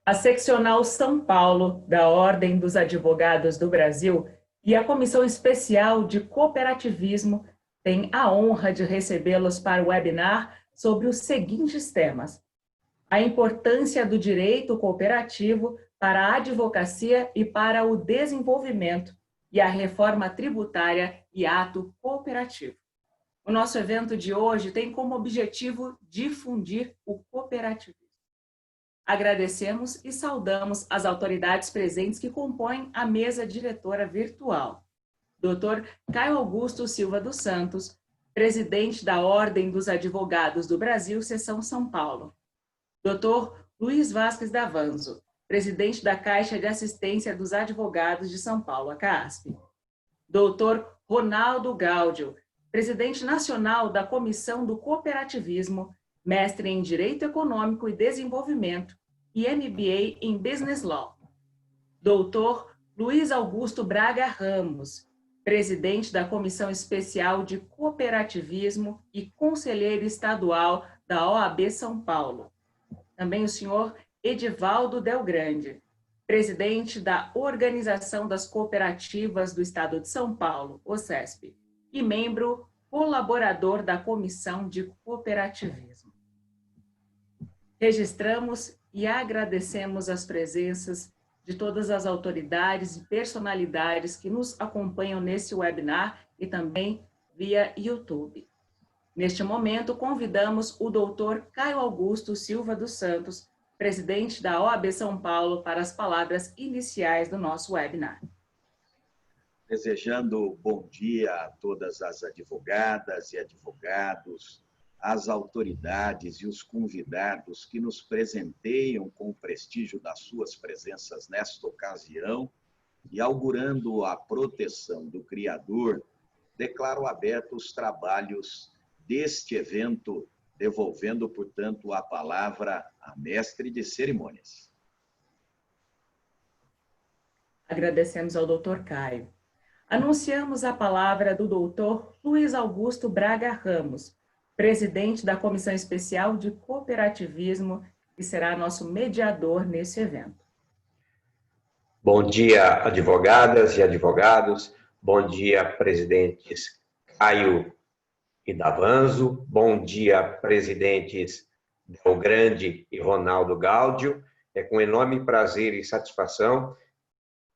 A Seccional São Paulo da Ordem dos Advogados do Brasil e a Comissão Especial de Cooperativismo têm a honra de recebê-los para o webinar sobre os seguintes temas: a importância do direito cooperativo para a advocacia e para o desenvolvimento e a reforma tributária e ato cooperativo. O nosso evento de hoje tem como objetivo difundir o cooperativismo. Agradecemos e saudamos as autoridades presentes que compõem a mesa diretora virtual. Dr. Caio Augusto Silva dos Santos, presidente da Ordem dos Advogados do Brasil, Seção São Paulo. Dr. Luiz Vasques Davanzo, presidente da Caixa de Assistência dos Advogados de São Paulo, a CASP. Dr. Ronaldo Gaudio, presidente nacional da Comissão do Cooperativismo, mestre em Direito Econômico e Desenvolvimento e MBA em Business Law. Dr. Luiz Augusto Braga Ramos, presidente da Comissão Especial de Cooperativismo e conselheiro estadual da OAB São Paulo. Também o senhor Edivaldo Del Grande, presidente da Organização das Cooperativas do Estado de São Paulo, OCESP, e membro colaborador da Comissão de Cooperativismo. Registramos e agradecemos as presenças de todas as autoridades e personalidades que nos acompanham nesse webinar e também via YouTube. Neste momento, convidamos o doutor Caio Augusto Silva dos Santos, presidente da OAB São Paulo, para as palavras iniciais do nosso webinar. Desejando bom dia a todas as advogadas e advogados, as autoridades e os convidados que nos presenteiam com o prestígio das suas presenças nesta ocasião e augurando a proteção do Criador, declaro abertos os trabalhos deste evento, devolvendo, portanto, a palavra à mestre de cerimônias. Agradecemos ao doutor Caio. Anunciamos a palavra do doutor Luiz Augusto Braga Ramos, presidente da Comissão Especial de Cooperativismo, que será nosso mediador nesse evento. Bom dia, advogadas e advogados. Bom dia, presidentes Caio e Davanzo. Bom dia, presidentes Del Grande e Ronaldo Gaudio. É com enorme prazer e satisfação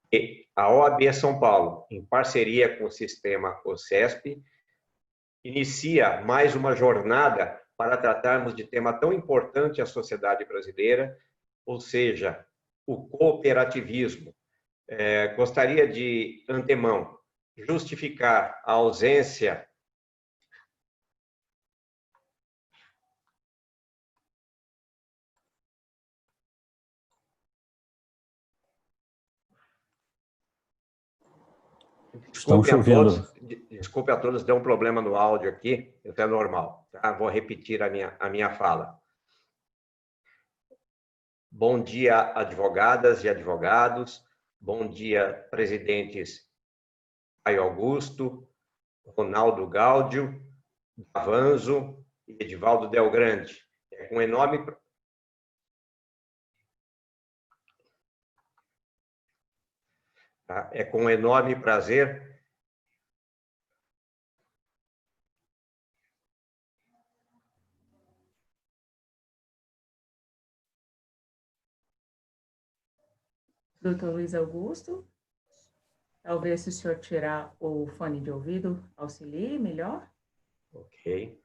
que a OAB São Paulo, em parceria com o sistema OCESP, inicia mais uma jornada para tratarmos de tema tão importante à sociedade brasileira, ou seja, o cooperativismo. Gostaria de antemão justificar a ausência Desculpe a todos, deu um problema no áudio aqui, isso é normal, tá? Vou repetir a minha fala. Bom dia, advogadas e advogados. Bom dia, presidentes Caio Augusto, Ronaldo Gaudio, Davanzo e Edivaldo Del Grande. É com enorme prazer Doutor Luiz Augusto, talvez se o senhor tirar o fone de ouvido, auxilie melhor. Ok.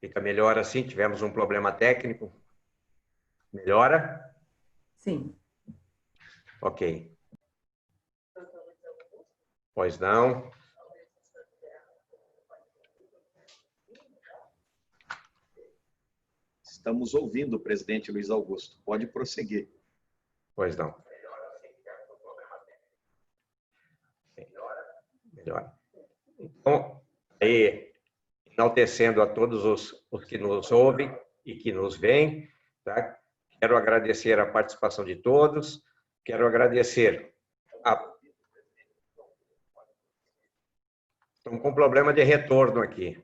Fica melhor assim, tivemos um problema técnico. Melhora? Sim. Ok. Pois não. Estamos ouvindo o presidente Luiz Augusto. Pode prosseguir. Pois não. Melhor. Então, aí, enaltecendo a todos os que nos ouvem e que nos veem, tá? Quero agradecer a participação de todos, quero agradecer a... Estamos com problema de retorno aqui.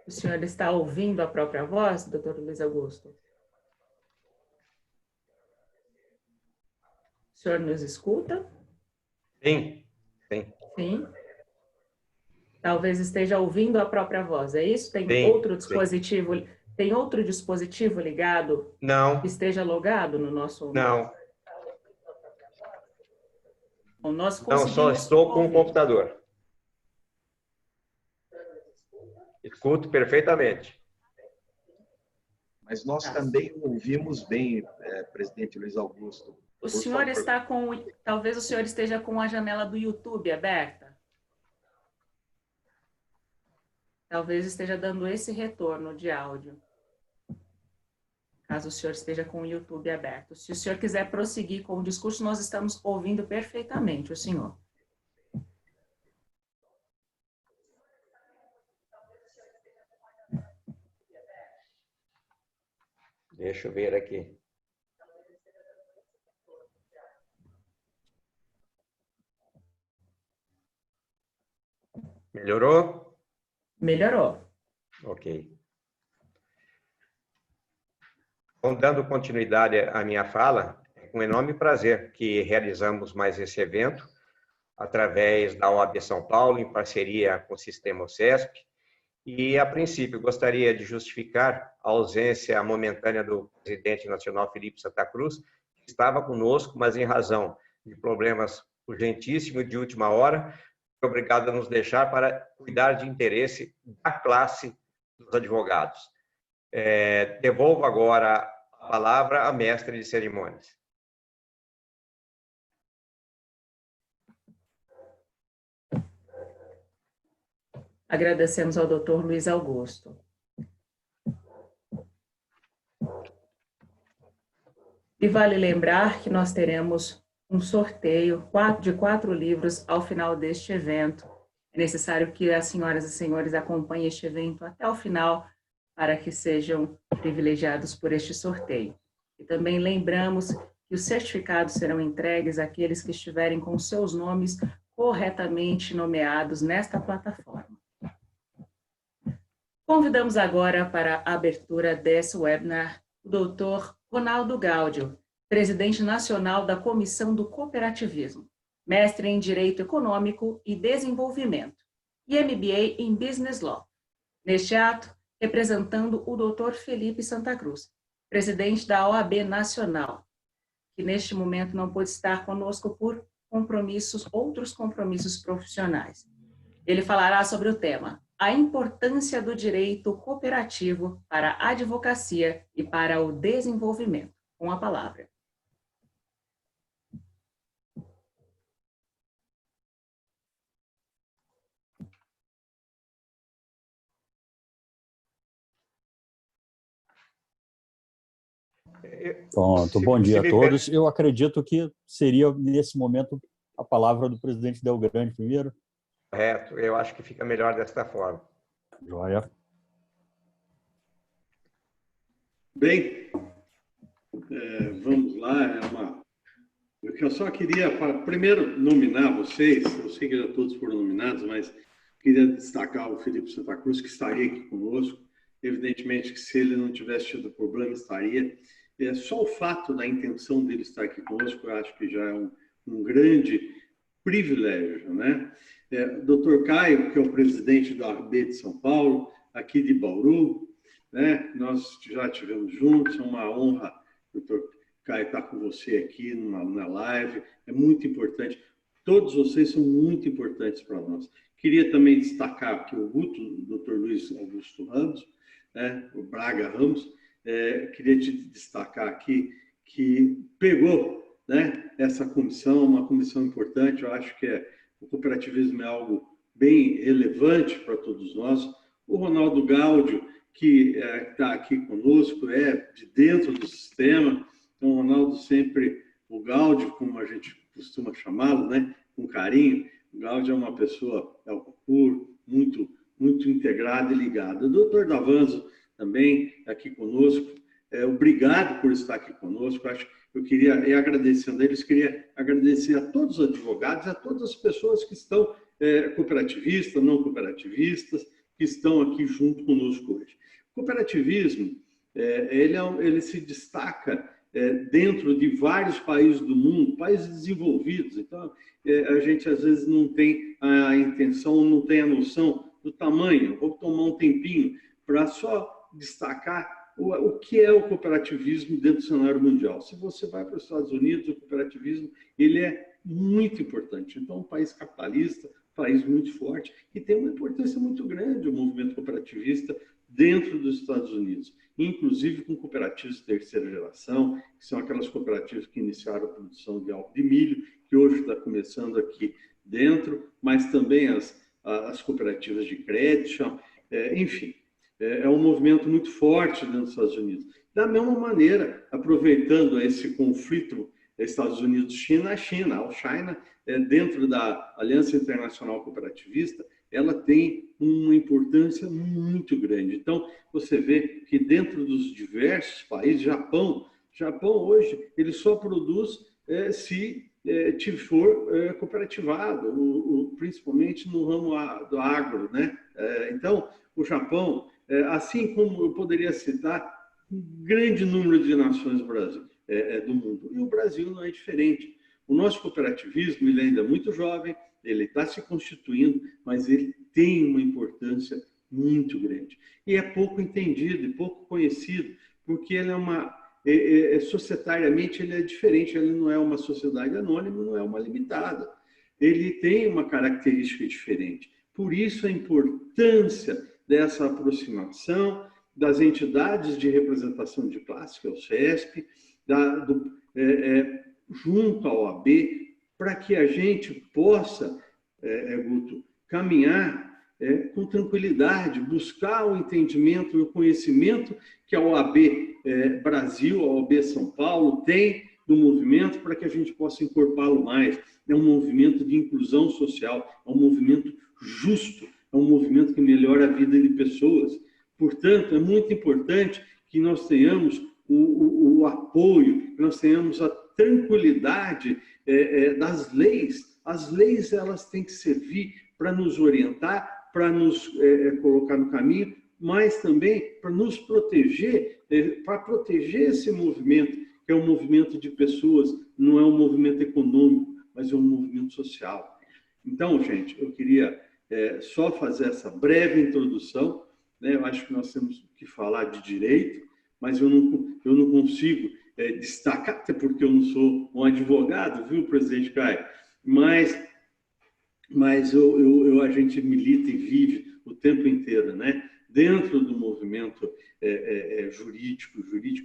O senhor está ouvindo a própria voz, doutor Luiz Augusto? O senhor nos escuta? Sim, sim. Sim. Talvez esteja ouvindo a própria voz, é isso? Tem Sim, outro sim. dispositivo, tem outro dispositivo ligado que Não, esteja logado no nosso... não. Bom, nós Não, só conseguimos estou com o ouvir. computador. Escuto perfeitamente. Mas nós Tá. também ouvimos bem, presidente Luiz Augusto. O senhor está com... Talvez o senhor esteja com a janela do YouTube aberta. Talvez esteja dando esse retorno de áudio. Caso o senhor esteja com o YouTube aberto. Se o senhor quiser prosseguir com o discurso, nós estamos ouvindo perfeitamente o senhor. Deixa eu ver aqui. Melhorou? Melhorou. Ok. Então, dando continuidade à minha fala, é com enorme prazer que realizamos mais esse evento, através da OAB São Paulo, em parceria com o Sistema OCESP. E, a princípio, gostaria de justificar a ausência momentânea do presidente nacional, Felipe Santa Cruz, que estava conosco, mas em razão de problemas urgentíssimos de última hora, foi obrigado a nos deixar para cuidar de interesse da classe dos advogados. Devolvo agora a palavra à mestre de cerimônias. Agradecemos ao doutor Luiz Augusto. E vale lembrar que nós teremos um sorteio de 4 livros ao final deste evento. É necessário que as senhoras e senhores acompanhem este evento até o final para que sejam privilegiados por este sorteio. E também lembramos que os certificados serão entregues àqueles que estiverem com seus nomes corretamente nomeados nesta plataforma. Convidamos agora para a abertura desse webinar o doutor Ronaldo Gáudio, presidente nacional da Comissão do Cooperativismo, mestre em Direito Econômico e Desenvolvimento e MBA em Business Law. Neste ato, representando o doutor Felipe Santa Cruz, presidente da OAB Nacional, que neste momento não pôde estar conosco por outros compromissos profissionais. Ele falará sobre o tema a importância do direito cooperativo para a advocacia e para o desenvolvimento. Com a palavra. Pronto, bom dia a todos. Eu acredito que seria, nesse momento, a palavra do presidente Del Grande primeiro. Correto, eu acho que fica melhor desta forma. Joia. Bem, vamos lá. Eu só queria, primeiro, nominar vocês. Eu sei que já todos foram nominados, mas queria destacar o Felipe Santa Cruz, que estaria aqui conosco. Evidentemente que se ele não tivesse tido problema, estaria. Só o fato da intenção dele estar aqui conosco, eu acho que já é um grande privilégio, né? Dr. Caio, que é o presidente da OAB de São Paulo, aqui de Bauru, né? Nós já estivemos juntos, é uma honra, Dr. Caio, estar com você aqui na live, é muito importante. Todos vocês são muito importantes para nós. Queria também destacar aqui o Dr. Luiz Augusto Ramos, né? O Braga Ramos, queria te destacar aqui que pegou, né, essa comissão, uma comissão importante. Eu acho que o cooperativismo é algo bem relevante para todos nós. O Ronaldo Gáudio, que está aqui conosco, é de dentro do sistema. Então, o Ronaldo sempre, o Gáudio, como a gente costuma chamá-lo, né, com carinho, o Gáudio é uma pessoa, muito, muito integrada e ligada. O doutor Davanzo também aqui conosco. Obrigado por estar aqui conosco. Eu queria, agradecendo a eles, queria agradecer a todos os advogados, a todas as pessoas que estão cooperativistas, não cooperativistas, que estão aqui junto conosco hoje. O cooperativismo, ele se destaca dentro de vários países do mundo, países desenvolvidos. Então, a gente às vezes não tem a intenção, não tem a noção do tamanho. Vou tomar um tempinho para só destacar o que é o cooperativismo dentro do cenário mundial. Se você vai para os Estados Unidos, o cooperativismo ele é muito importante. Então, um país capitalista, um país muito forte, e tem uma importância muito grande o movimento cooperativista dentro dos Estados Unidos, inclusive com cooperativas de terceira geração, que são aquelas cooperativas que iniciaram a produção de milho, que hoje está começando aqui dentro, mas também as cooperativas de crédito, enfim, é um movimento muito forte dentro dos Estados Unidos. Da mesma maneira, aproveitando esse conflito Estados Unidos-China, a China, dentro da Aliança Internacional Cooperativista, ela tem uma importância muito grande. Então, você vê que dentro dos diversos países, Japão hoje, ele só produz se for cooperativado, principalmente no ramo do agro, né? Então, o Japão, assim como eu poderia citar um grande número de nações do mundo, e o Brasil não é diferente. O nosso cooperativismo ele ainda é muito jovem, ele está se constituindo, mas ele tem uma importância muito grande. E é pouco entendido e pouco conhecido, porque ele societariamente ele é diferente, ele não é uma sociedade anônima, não é uma limitada. Ele tem uma característica diferente. Por isso a importância dessa aproximação das entidades de representação de classe, que é o CESP, junto à OAB, para que a gente possa, Guto, caminhar com tranquilidade, buscar o entendimento e o conhecimento que a OAB Brasil, a OAB São Paulo tem do movimento para que a gente possa incorporá-lo mais. É um movimento de inclusão social, é um movimento justo, é um movimento que melhora a vida de pessoas. Portanto, é muito importante que nós tenhamos o apoio, que nós tenhamos a tranquilidade das leis. As leis elas têm que servir para nos orientar, para nos colocar no caminho, mas também para nos proteger, para proteger esse movimento, que é um movimento de pessoas, não é um movimento econômico, mas é um movimento social. Então, gente, eu queria só fazer essa breve introdução, né? Eu acho que nós temos que falar de direito, mas eu não consigo destacar, até porque eu não sou um advogado, viu, presidente Caio? Mas a gente milita e vive o tempo inteiro, né? Dentro do movimento jurídico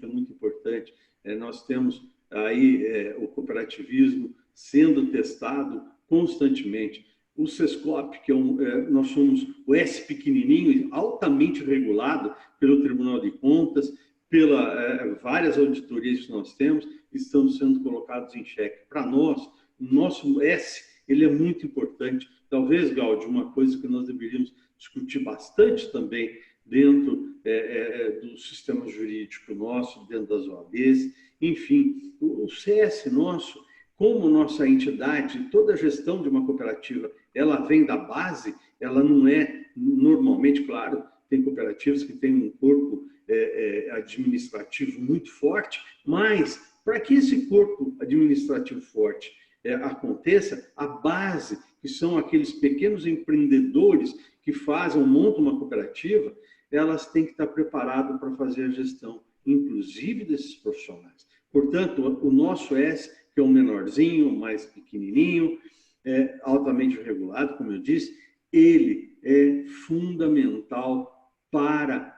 é muito importante. Nós temos aí o cooperativismo sendo testado constantemente. O SESCOP, que nós somos o S pequenininho, altamente regulado pelo Tribunal de Contas, pela várias auditorias que nós temos, estão sendo colocados em xeque. Para nós, o nosso S, ele é muito importante. Talvez, Gáudio, uma coisa que nós deveríamos discutir bastante também dentro do sistema jurídico nosso, dentro das OABs, enfim, o CS nosso, como nossa entidade, toda a gestão de uma cooperativa, ela vem da base, ela não é normalmente, claro, tem cooperativas que têm um corpo administrativo muito forte, mas para que esse corpo administrativo forte aconteça, a base, que são aqueles pequenos empreendedores que montam uma cooperativa, elas têm que estar preparadas para fazer a gestão, inclusive desses profissionais. Portanto, o nosso S, que é um menorzinho, mais pequenininho, altamente regulado, como eu disse, ele é fundamental para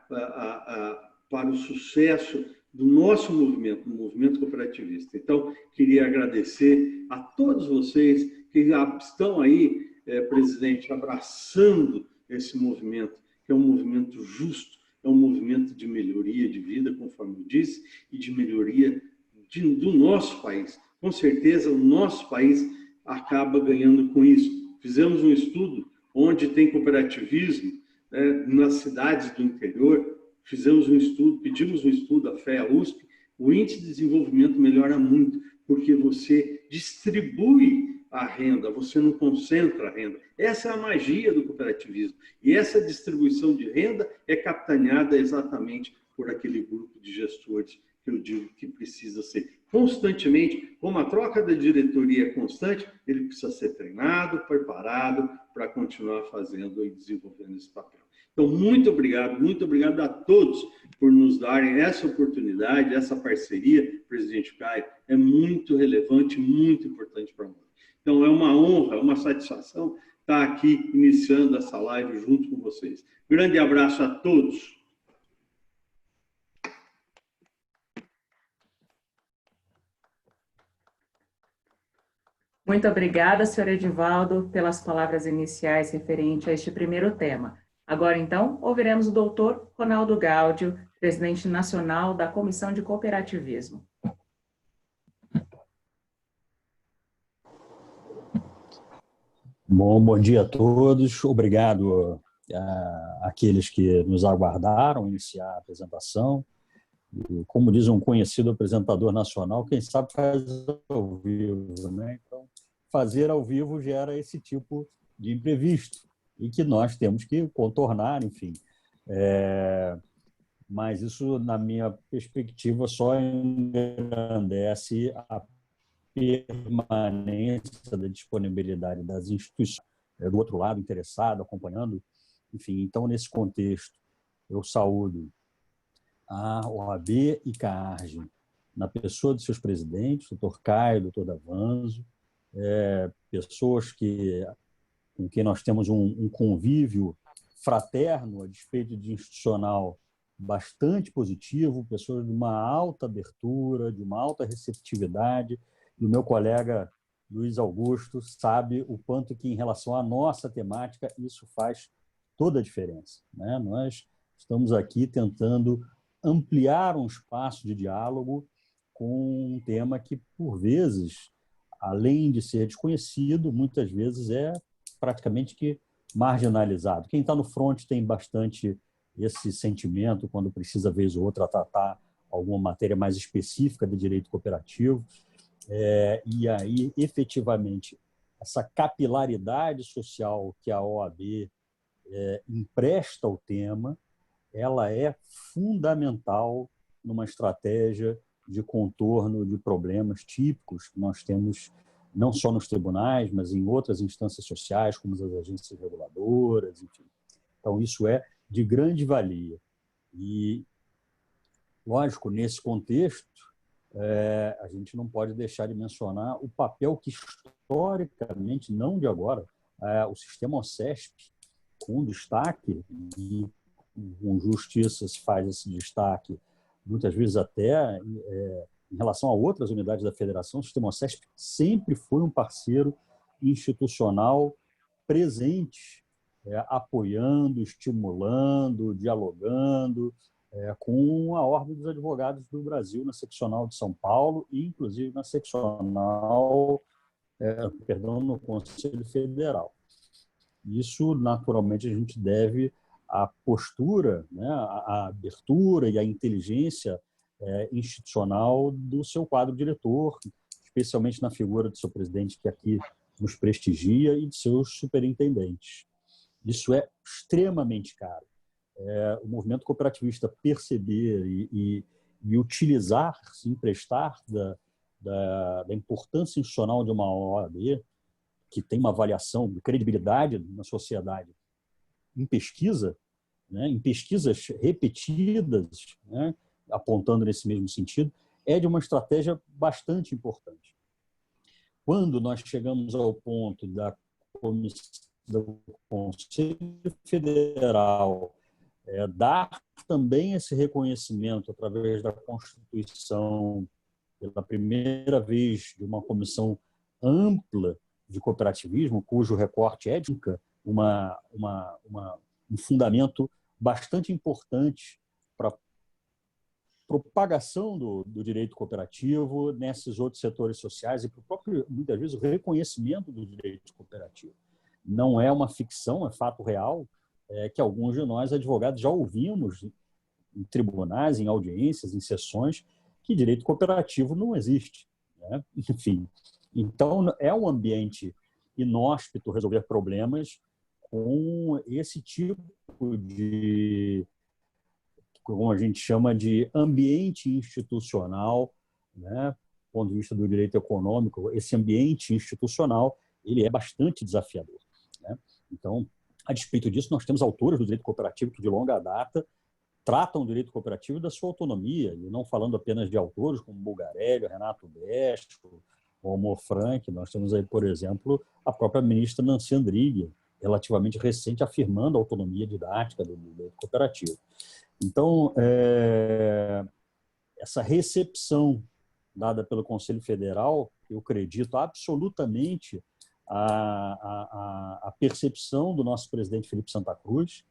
o sucesso do nosso movimento, do movimento cooperativista. Então, queria agradecer a todos vocês que já estão aí, presidente, abraçando esse movimento, que é um movimento justo, é um movimento de melhoria de vida, conforme eu disse, e de melhoria do nosso país. Com certeza, o nosso país acaba ganhando com isso. Fizemos um estudo onde tem cooperativismo nas cidades do interior, fizemos um estudo, pedimos um estudo à FEA USP, o índice de desenvolvimento melhora muito, porque você distribui a renda, você não concentra a renda. Essa é a magia do cooperativismo. E essa distribuição de renda é capitaneada exatamente por aquele grupo de gestores que eu digo que precisa ser constantemente, como a troca da diretoria é constante, ele precisa ser treinado, preparado para continuar fazendo e desenvolvendo esse papel. Então, muito obrigado a todos por nos darem essa oportunidade, essa parceria, presidente Caio, é muito relevante, muito importante para nós. Então, é uma honra, uma satisfação estar aqui iniciando essa live junto com vocês. Grande abraço a todos. Muito obrigada, senhor Edivaldo, pelas palavras iniciais referente a este primeiro tema. Agora, então, ouviremos o doutor Ronaldo Gáudio, presidente nacional da Comissão de Cooperativismo. Bom dia a todos. Obrigado àqueles que nos aguardaram iniciar a apresentação. E, como diz um conhecido apresentador nacional, quem sabe faz ao vivo, né? Então, fazer ao vivo gera esse tipo de imprevisto e que nós temos que contornar, enfim. Mas isso, na minha perspectiva, só engrandece a permanência da disponibilidade das instituições do outro lado, interessado, acompanhando. Enfim, então, nesse contexto, eu saúdo a OAB e CARGE, na pessoa de seus presidentes, doutor Caio, doutor Davanzo, pessoas com quem nós temos um convívio fraterno, a despeito de institucional, bastante positivo, pessoas de uma alta abertura, de uma alta receptividade. E o meu colega Luiz Augusto sabe o quanto que, em relação à nossa temática, isso faz toda a diferença, né? Nós estamos aqui tentando ampliar um espaço de diálogo com um tema que, por vezes, além de ser desconhecido, muitas vezes é praticamente que marginalizado. Quem está no front tem bastante esse sentimento quando precisa, vez ou outra, tratar alguma matéria mais específica de direito cooperativo. E aí, efetivamente, essa capilaridade social que a OAB empresta ao tema, ela é fundamental numa estratégia de contorno de problemas típicos que nós temos não só nos tribunais, mas em outras instâncias sociais, como as agências reguladoras, enfim. Então, isso é de grande valia. E, lógico, nesse contexto, a gente não pode deixar de mencionar o papel que, historicamente, não de agora, o sistema OCESP, com destaque, e com justiça se faz esse destaque, muitas vezes até em relação a outras unidades da federação, o sistema OCESP sempre foi um parceiro institucional presente, apoiando, estimulando, dialogando com a Ordem dos Advogados do Brasil na seccional de São Paulo e, inclusive, na seccional, no Conselho Federal. Isso, naturalmente, a gente deve à postura, né, à abertura e à inteligência institucional do seu quadro diretor, especialmente na figura do seu presidente, que aqui nos prestigia, e de seus superintendentes. Isso é extremamente caro. O movimento cooperativista perceber e utilizar, se emprestar da importância institucional de uma OAB, que tem uma avaliação de credibilidade na sociedade em pesquisa, né, em pesquisas repetidas, né, apontando nesse mesmo sentido, é de uma estratégia bastante importante. Quando nós chegamos ao ponto do Conselho Federal dar também esse reconhecimento através da Constituição, pela primeira vez, de uma comissão ampla de cooperativismo, cujo recorte é um fundamento bastante importante para a propagação do direito cooperativo nesses outros setores sociais e para o próprio, muitas vezes, o reconhecimento do direito cooperativo. Não é uma ficção, é fato real, que alguns de nós, advogados, já ouvimos em tribunais, em audiências, em sessões, que direito cooperativo não existe, né? Enfim, Então, é um ambiente inóspito resolver problemas com esse tipo de, como a gente chama de ambiente institucional, né? Do ponto de vista do direito econômico, esse ambiente institucional ele é bastante desafiador, né? Então, a despeito disso, nós temos autores do direito cooperativo que, de longa data, tratam o direito cooperativo da sua autonomia, e não falando apenas de autores como Bulgarelli, Renato Bestro, Romo Frank. Nós temos aí, por exemplo, a própria ministra Nancy Andrighi, relativamente recente, afirmando a autonomia didática do direito cooperativo. Então, essa recepção dada pelo Conselho Federal, eu acredito absolutamente a percepção do nosso presidente Felipe Santa Cruz,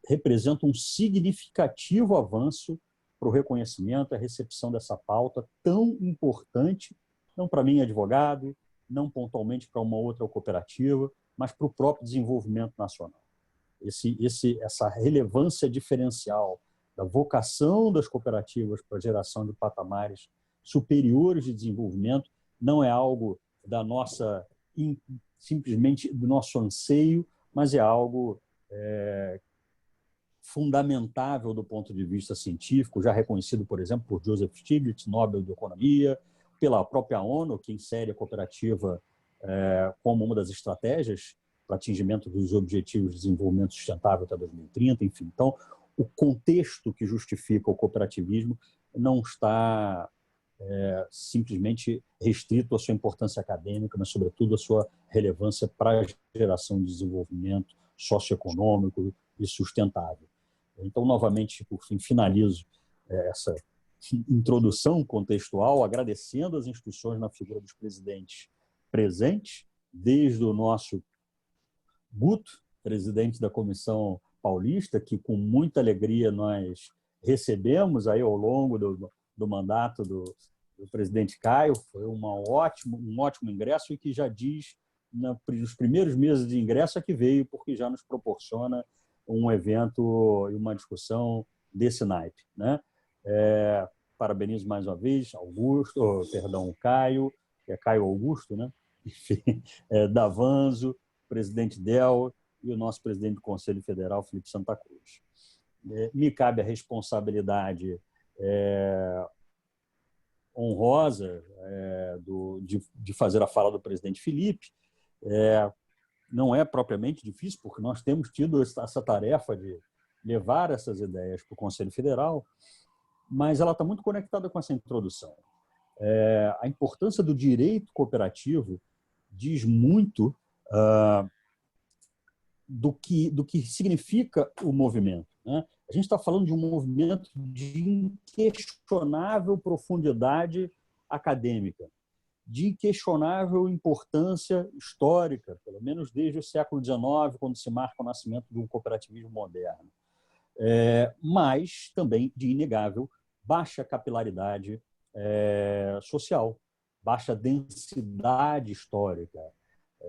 representa um significativo avanço para o reconhecimento e a recepção dessa pauta tão importante, não para mim, advogado, não pontualmente para uma outra cooperativa, mas para o próprio desenvolvimento nacional. Essa relevância diferencial da vocação das cooperativas para a geração de patamares superiores de desenvolvimento não é algo da nossa, simplesmente do nosso anseio, mas é algo fundamentável do ponto de vista científico, já reconhecido, por exemplo, por Joseph Stiglitz, Nobel de Economia, pela própria ONU, que insere a cooperativa como uma das estratégias para atingimento dos Objetivos de Desenvolvimento Sustentável até 2030, enfim. Então, o contexto que justifica o cooperativismo não está simplesmente restrito à sua importância acadêmica, mas, sobretudo, à sua relevância para a geração de desenvolvimento socioeconômico e sustentável. Então, novamente, por fim, finalizo essa introdução contextual agradecendo as instituições na figura dos presidentes presentes, desde o nosso Guto, presidente da Comissão Paulista, que com muita alegria nós recebemos aí ao longo do mandato do presidente Caio. Foi um ótimo ingresso, e que já diz, nos primeiros meses de ingresso, é que veio, porque já nos proporciona um evento e uma discussão desse naipe, né? Parabenizo mais uma vez Caio, que é Caio Augusto, né? Enfim, Davanzo, presidente Del, e o nosso presidente do Conselho Federal, Felipe Santa Cruz. Me cabe a responsabilidade honrosa de fazer a fala do presidente Felipe. Não é propriamente difícil, porque nós temos tido essa tarefa de levar essas ideias para o Conselho Federal, mas ela está muito conectada com essa introdução. A importância do direito cooperativo diz muito do que significa o movimento, né? A gente está falando de um movimento de inquestionável profundidade acadêmica, de inquestionável importância histórica, pelo menos desde o século XIX, quando se marca o nascimento do cooperativismo moderno, mas também de inegável baixa capilaridade social, baixa densidade histórica.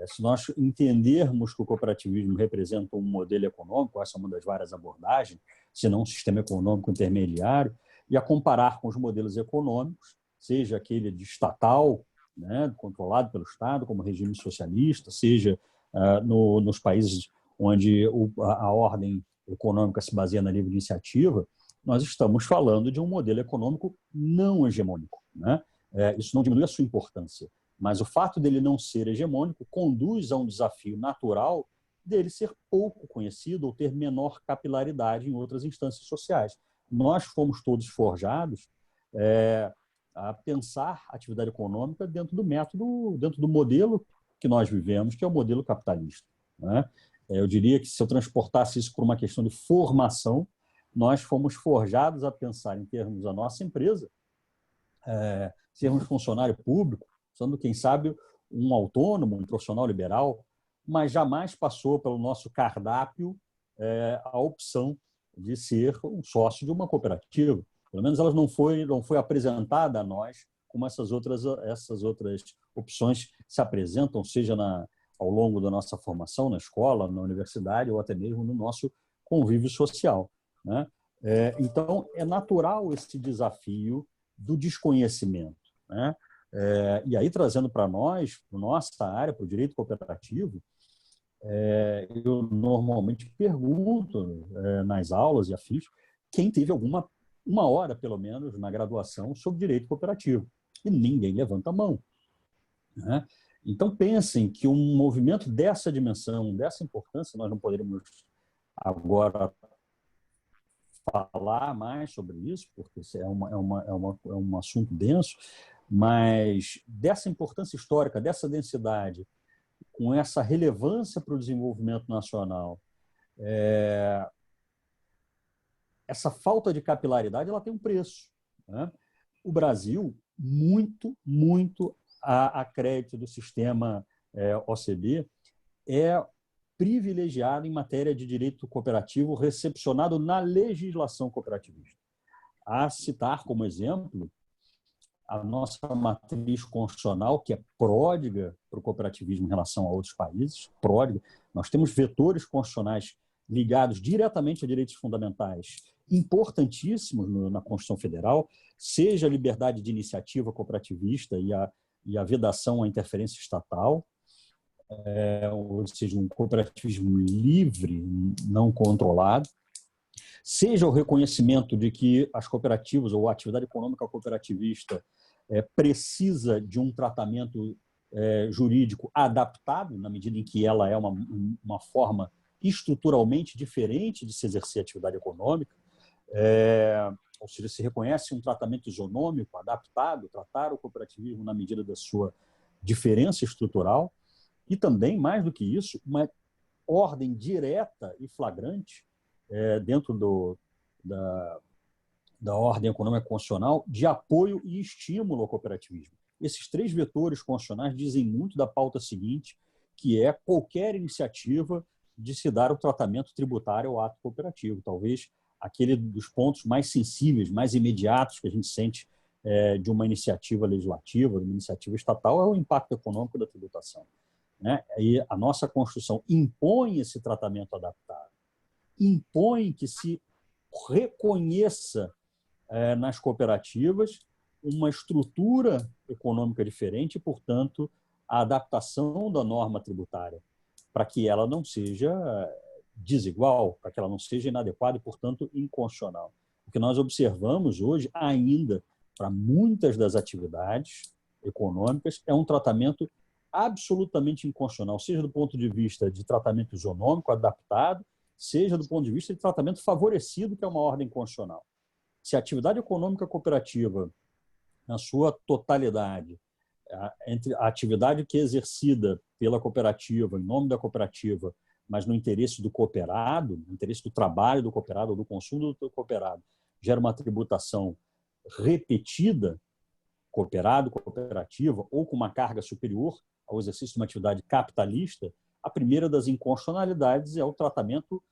Se nós entendermos que o cooperativismo representa um modelo econômico, essa é uma das várias abordagens, se não um sistema econômico intermediário, e a comparar com os modelos econômicos, seja aquele de estatal, né, controlado pelo Estado, como regime socialista, seja nos países onde a ordem econômica se baseia na livre iniciativa, nós estamos falando de um modelo econômico não hegemônico, né? Isso não diminui a sua importância, mas o fato dele não ser hegemônico conduz a um desafio natural dele ser pouco conhecido ou ter menor capilaridade em outras instâncias sociais. Nós fomos todos forjados a pensar a atividade econômica dentro do método, dentro do modelo que nós vivemos, que é o modelo capitalista, né? Eu diria que, se eu transportasse isso por uma questão de formação, nós fomos forjados a pensar em termos da nossa empresa, sermos funcionário público, sendo, quem sabe, um autônomo, um profissional liberal, mas jamais passou pelo nosso cardápio a opção de ser um sócio de uma cooperativa. Pelo menos ela não foi apresentada a nós como essas outras opções se apresentam, seja ao longo da nossa formação, na escola, na universidade, ou até mesmo no nosso convívio social, né? Então, é natural esse desafio do desconhecimento, né? E aí, trazendo para nós, para nossa área, para o direito cooperativo, eu normalmente pergunto nas aulas e afins quem teve uma hora, pelo menos, na graduação sobre direito cooperativo. E ninguém levanta a mão, né? Então, pensem que um movimento dessa dimensão, dessa importância, nós não poderíamos agora falar mais sobre isso, porque isso é um assunto denso, mas dessa importância histórica, dessa densidade, com essa relevância para o desenvolvimento nacional, essa falta de capilaridade, ela tem um preço, né? O Brasil, muito a crédito do sistema OCB, é privilegiado em matéria de direito cooperativo recepcionado na legislação cooperativista. A citar como exemplo a nossa matriz constitucional, que é pródiga para o cooperativismo em relação a outros países, pródiga. Nós temos vetores constitucionais ligados diretamente a direitos fundamentais importantíssimos na Constituição Federal, seja a liberdade de iniciativa cooperativista e a vedação à interferência estatal, ou seja, um cooperativismo livre, não controlado, seja o reconhecimento de que as cooperativas ou a atividade econômica cooperativista precisa de um tratamento jurídico adaptado, na medida em que ela é uma forma estruturalmente diferente de se exercer atividade econômica, ou seja, se reconhece um tratamento isonômico, adaptado, tratar o cooperativismo na medida da sua diferença estrutural, e também, mais do que isso, uma ordem direta e flagrante dentro da ordem econômica constitucional de apoio e estímulo ao cooperativismo. Esses três vetores constitucionais dizem muito da pauta seguinte, que é qualquer iniciativa de se dar o tratamento tributário ao ato cooperativo. Talvez aquele dos pontos mais sensíveis, mais imediatos que a gente sente de uma iniciativa legislativa, de uma iniciativa estatal, é o impacto econômico da tributação, né? E a nossa Constituição impõe esse tratamento adaptado, impõe que se reconheça nas cooperativas uma estrutura econômica diferente e, portanto, a adaptação da norma tributária para que ela não seja desigual, para que ela não seja inadequada e, portanto, inconstitucional. O que nós observamos hoje, ainda, para muitas das atividades econômicas, é um tratamento absolutamente inconstitucional, seja do ponto de vista de tratamento isonômico adaptado, seja do ponto de vista de tratamento favorecido, que é uma ordem constitucional. Se a atividade econômica cooperativa, na sua totalidade, entre a atividade que é exercida pela cooperativa, em nome da cooperativa, mas no interesse do cooperado, no interesse do trabalho do cooperado ou do consumo do cooperado, gera uma tributação repetida, cooperado, cooperativa, ou com uma carga superior ao exercício de uma atividade capitalista, a primeira das inconstitucionalidades é o tratamento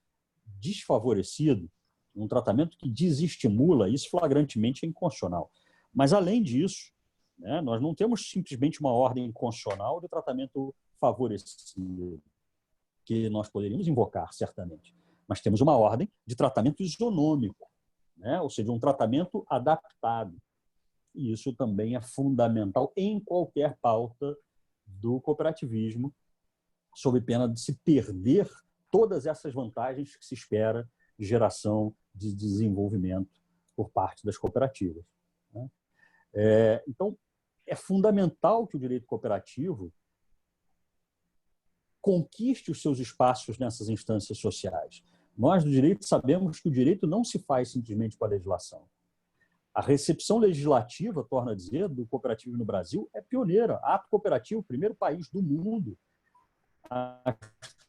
desfavorecido, um tratamento que desestimula, isso flagrantemente é inconstitucional. Mas, além disso, né, nós não temos simplesmente uma ordem constitucional de tratamento favorecido, que nós poderíamos invocar, certamente, mas temos uma ordem de tratamento isonômico, né, ou seja, um tratamento adaptado. E isso também é fundamental em qualquer pauta do cooperativismo, sob pena de se perder todas essas vantagens que se espera de geração de desenvolvimento por parte das cooperativas, né? Então, é fundamental que o direito cooperativo conquiste os seus espaços nessas instâncias sociais. Nós, do direito, sabemos que o direito não se faz simplesmente com a legislação. A recepção legislativa, torna a dizer, do cooperativo no Brasil é pioneira. Ato cooperativo, primeiro país do mundo a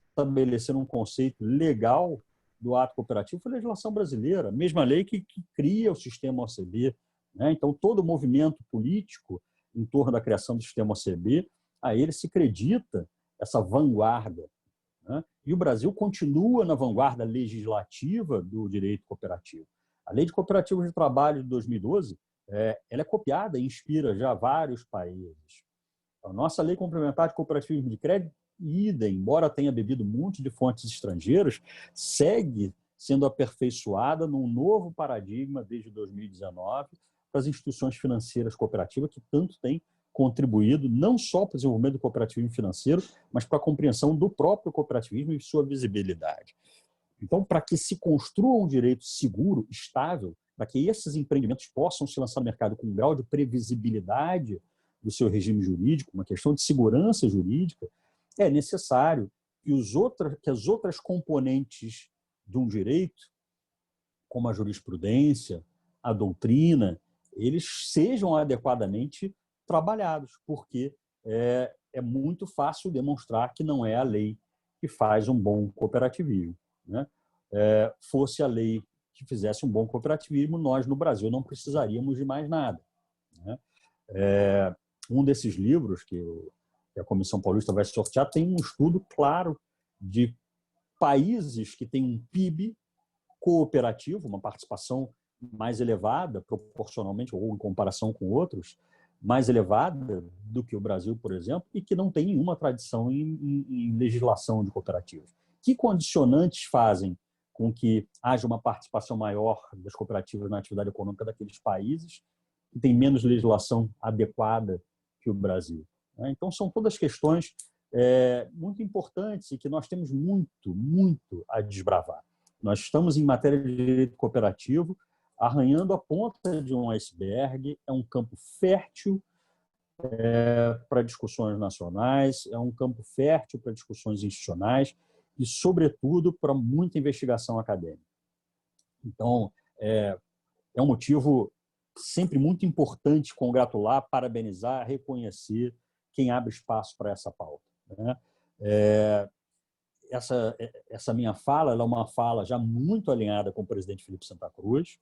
estabelecer um conceito legal do ato cooperativo foi a legislação brasileira, mesma lei que cria o sistema OCB, né? Então, todo o movimento político em torno da criação do sistema OCB, a ele se acredita essa vanguarda, né? E o Brasil continua na vanguarda legislativa do direito cooperativo. A Lei de Cooperativas de Trabalho de 2012, ela é copiada e inspira já vários países. A nossa Lei Complementar de Cooperativismo de Crédito, idem, embora tenha bebido muito de fontes estrangeiras, segue sendo aperfeiçoada num novo paradigma desde 2019 para as instituições financeiras cooperativas que tanto têm contribuído não só para o desenvolvimento do cooperativismo financeiro, mas para a compreensão do próprio cooperativismo e sua visibilidade. Então, para que se construa um direito seguro, estável, para que esses empreendimentos possam se lançar no mercado com um grau de previsibilidade do seu regime jurídico, uma questão de segurança jurídica, é necessário que as outras componentes de um direito, como a jurisprudência, a doutrina, eles sejam adequadamente trabalhados, porque é muito fácil demonstrar que não é a lei que faz um bom cooperativismo, né? Fosse a lei que fizesse um bom cooperativismo, nós no Brasil não precisaríamos de mais nada, né? Um desses livros que a Comissão Paulista vai sortear tem um estudo claro de países que têm um PIB cooperativo, uma participação mais elevada, proporcionalmente ou em comparação com outros, mais elevada do que o Brasil, por exemplo, e que não tem nenhuma tradição em legislação de cooperativas. Que condicionantes fazem com que haja uma participação maior das cooperativas na atividade econômica daqueles países que têm menos legislação adequada que o Brasil? Então, são todas questões muito importantes e que nós temos muito a desbravar. Nós estamos, em matéria de direito cooperativo, arranhando a ponta de um iceberg, é um campo fértil para discussões nacionais, é um campo fértil para discussões institucionais e, sobretudo, para muita investigação acadêmica. Então, é um motivo sempre muito importante congratular, parabenizar, reconhecer quem abre espaço para essa pauta, né? Essa minha fala ela é uma fala já muito alinhada com o presidente Felipe Santa Cruz,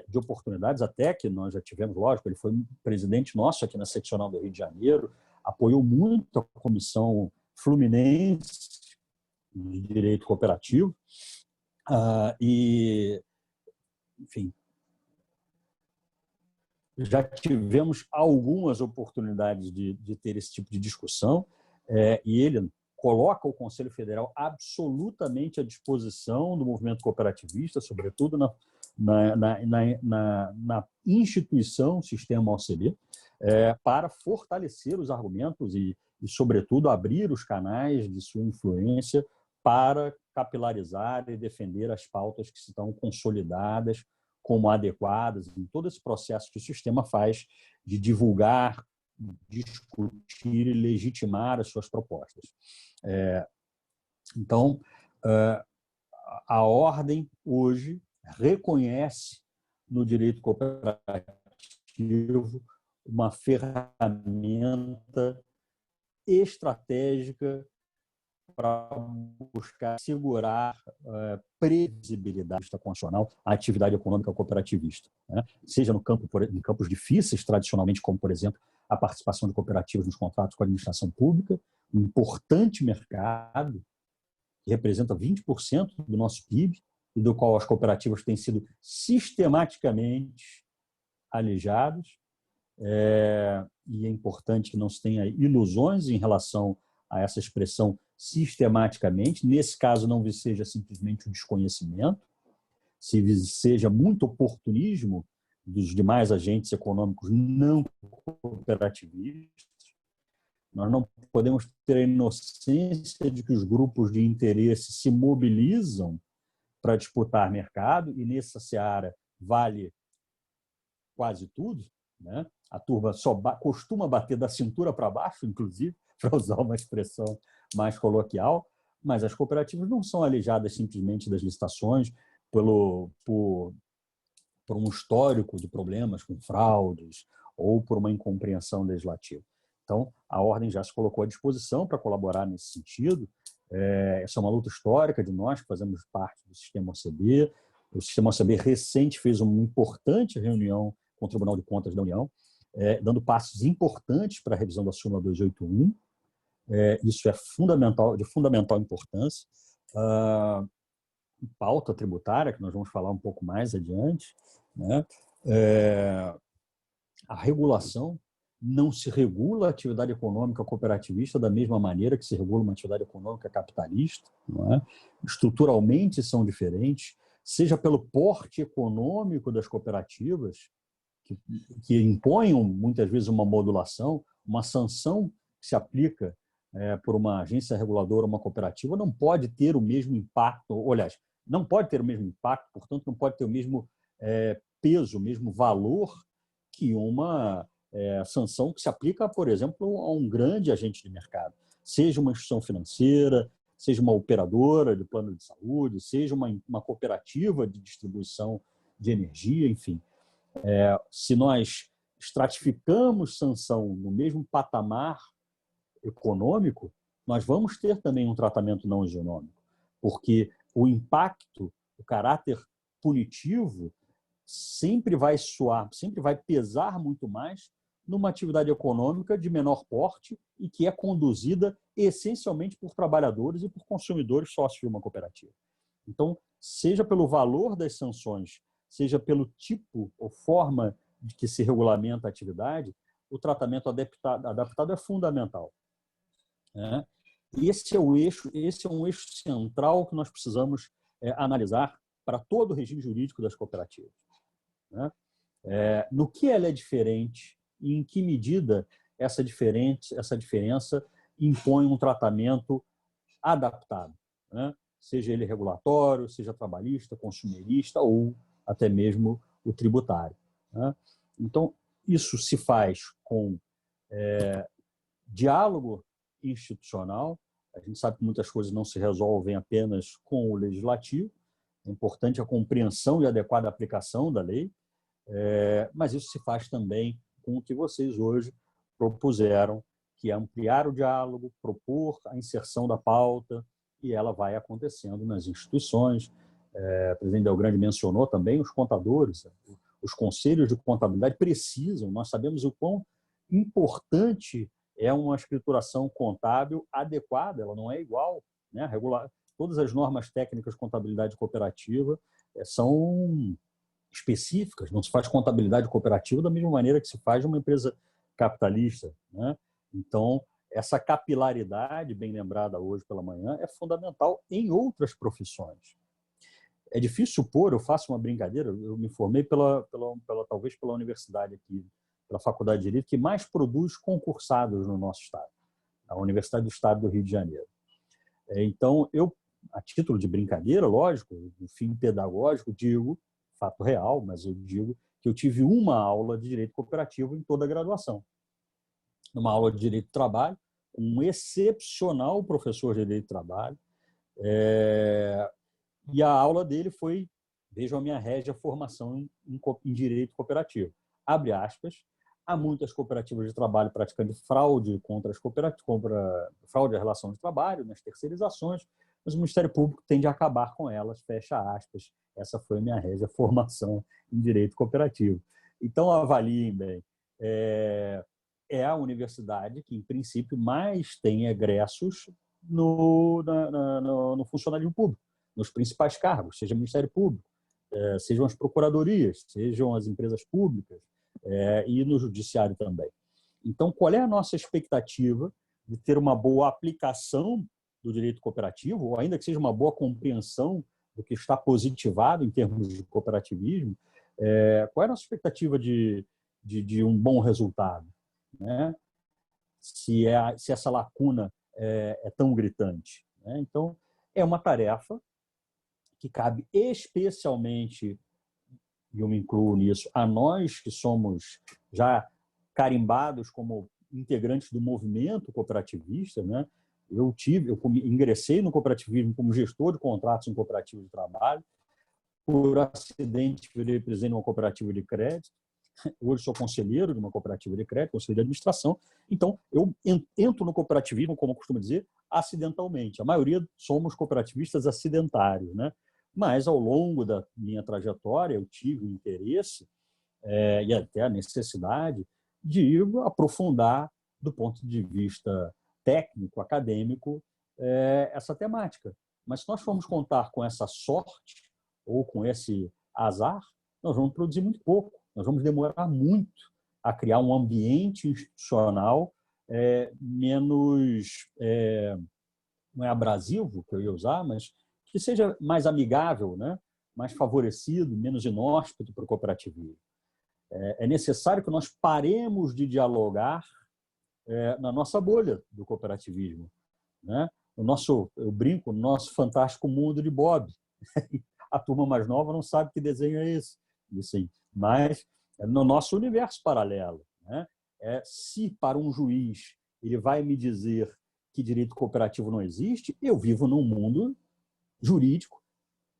de oportunidades até que nós já tivemos, lógico, ele foi presidente nosso aqui na seccional do Rio de Janeiro, apoiou muito a Comissão Fluminense de Direito Cooperativo, e, enfim, já tivemos algumas oportunidades de ter esse tipo de discussão, e ele coloca o Conselho Federal absolutamente à disposição do movimento cooperativista, sobretudo na instituição Sistema OCB, para fortalecer os argumentos e, sobretudo, abrir os canais de sua influência para capilarizar e defender as pautas que estão consolidadas como adequadas em todo esse processo que o sistema faz de divulgar, discutir e legitimar as suas propostas. Então, a ordem hoje reconhece no direito cooperativo uma ferramenta estratégica para buscar segurar previsibilidade constitucional à atividade econômica cooperativista, né? Seja em campos difíceis, tradicionalmente, como, por exemplo, a participação de cooperativas nos contratos com a administração pública, um importante mercado que representa 20% do nosso PIB e do qual as cooperativas têm sido sistematicamente alijadas. E é importante que não se tenha ilusões em relação a essa expressão sistematicamente. Nesse caso, não seja simplesmente um desconhecimento, se seja muito oportunismo dos demais agentes econômicos não cooperativistas. Nós não podemos ter a inocência de que os grupos de interesse se mobilizam para disputar mercado, e nessa seara vale quase tudo, né? A turma costuma bater da cintura para baixo, inclusive, para usar uma expressão mais coloquial, mas as cooperativas não são alijadas simplesmente das licitações por um histórico de problemas com fraudes ou por uma incompreensão legislativa. Então, a ordem já se colocou à disposição para colaborar nesse sentido. Essa é uma luta histórica de nós que fazemos parte do Sistema OCB. O Sistema OCB recente fez uma importante reunião com o Tribunal de Contas da União, dando passos importantes para a revisão da súmula 281. Isso é de fundamental importância. Pauta tributária, que nós vamos falar um pouco mais adiante, né? A regulação não se regula a atividade econômica cooperativista da mesma maneira que se regula uma atividade econômica capitalista, não é? Estruturalmente são diferentes, seja pelo porte econômico das cooperativas, que imponham, muitas vezes, uma modulação, uma sanção que se aplica por uma agência reguladora, uma cooperativa, não pode ter o mesmo impacto, ou, aliás, não pode ter o mesmo impacto, portanto, não pode ter o mesmo peso, o mesmo valor que uma sanção que se aplica, por exemplo, a um grande agente de mercado, seja uma instituição financeira, seja uma operadora de plano de saúde, seja uma cooperativa de distribuição de energia, enfim. Se nós estratificamos sanção no mesmo patamar econômico, nós vamos ter também um tratamento não isonômico, porque o impacto, o caráter punitivo sempre vai sempre vai pesar muito mais numa atividade econômica de menor porte e que é conduzida essencialmente por trabalhadores e por consumidores sócios de uma cooperativa. Então, seja pelo valor das sanções, seja pelo tipo ou forma de que se regulamenta a atividade, o tratamento adaptado é fundamental. Esse é um eixo central que nós precisamos analisar para todo o regime jurídico das cooperativas. No que ela é diferente e em que medida essa diferença impõe um tratamento adaptado, seja ele regulatório, seja trabalhista, consumerista ou até mesmo o tributário. Então, isso se faz com diálogo institucional. A gente sabe que muitas coisas não se resolvem apenas com o legislativo. É importante a compreensão e adequada aplicação da lei, mas isso se faz também com o que vocês hoje propuseram, que é ampliar o diálogo, propor a inserção da pauta, e ela vai acontecendo nas instituições. O presidente Delgrande mencionou também os contadores, os conselhos de contabilidade precisam, nós sabemos o quão importante é uma escrituração contábil adequada, ela não é igual, todas as normas técnicas de contabilidade cooperativa são específicas, não se faz contabilidade cooperativa da mesma maneira que se faz de uma empresa capitalista. Então, essa capilaridade, bem lembrada hoje pela manhã, é fundamental em outras profissões. É difícil supor, eu faço uma brincadeira, eu me formei talvez pela universidade aqui, pela Faculdade de Direito, que mais produz concursados no nosso estado, a Universidade do Estado do Rio de Janeiro. Então, eu, a título de brincadeira, lógico, no fim pedagógico, digo, fato real, mas eu digo que eu tive uma aula de direito cooperativo em toda a graduação. Uma aula de direito do trabalho, um excepcional professor de direito do trabalho, e a aula dele foi, vejam a minha régia formação em direito cooperativo. Abre aspas, há muitas cooperativas de trabalho praticando fraude contra as cooperativas, fraude à relação de trabalho, nas terceirizações, mas o Ministério Público tende a acabar com elas, fecha aspas. Essa foi a minha régia formação em direito cooperativo. Então, avaliem bem. É a universidade que, em princípio, mais tem egressos no funcionalismo público, nos principais cargos, seja o Ministério Público, sejam as procuradorias, sejam as empresas públicas, e no judiciário também. Então, qual é a nossa expectativa de ter uma boa aplicação do direito cooperativo, ou ainda que seja uma boa compreensão do que está positivado em termos de cooperativismo? Qual é a nossa expectativa de um bom resultado? Se essa lacuna é tão gritante. Então, é uma tarefa que cabe especialmente, e eu me incluo nisso, a nós que somos já carimbados como integrantes do movimento cooperativista. Eu ingressei no cooperativismo como gestor de contratos em cooperativa de trabalho, por acidente virei presidente de uma cooperativa de crédito, hoje sou conselheiro de uma cooperativa de crédito, conselheiro de administração. Então, eu entro no cooperativismo, como eu costumo dizer, acidentalmente. A maioria somos cooperativistas acidentários, Mas, ao longo da minha trajetória, eu tive o interesse e até a necessidade de aprofundar, do ponto de vista técnico, acadêmico, essa temática. Mas se nós formos contar com essa sorte ou com esse azar, nós vamos produzir muito pouco. Nós vamos demorar muito a criar um ambiente institucional menos, não é abrasivo que eu ia usar, mas que seja mais amigável, mais favorecido, menos inóspito para o cooperativismo. É necessário que nós paremos de dialogar na nossa bolha do cooperativismo, né? Eu brinco, no nosso fantástico mundo de Bob. A turma mais nova não sabe que desenho é esse, assim, mas no nosso universo paralelo, né? Se para um juiz ele vai me dizer que direito cooperativo não existe, eu vivo num mundo jurídico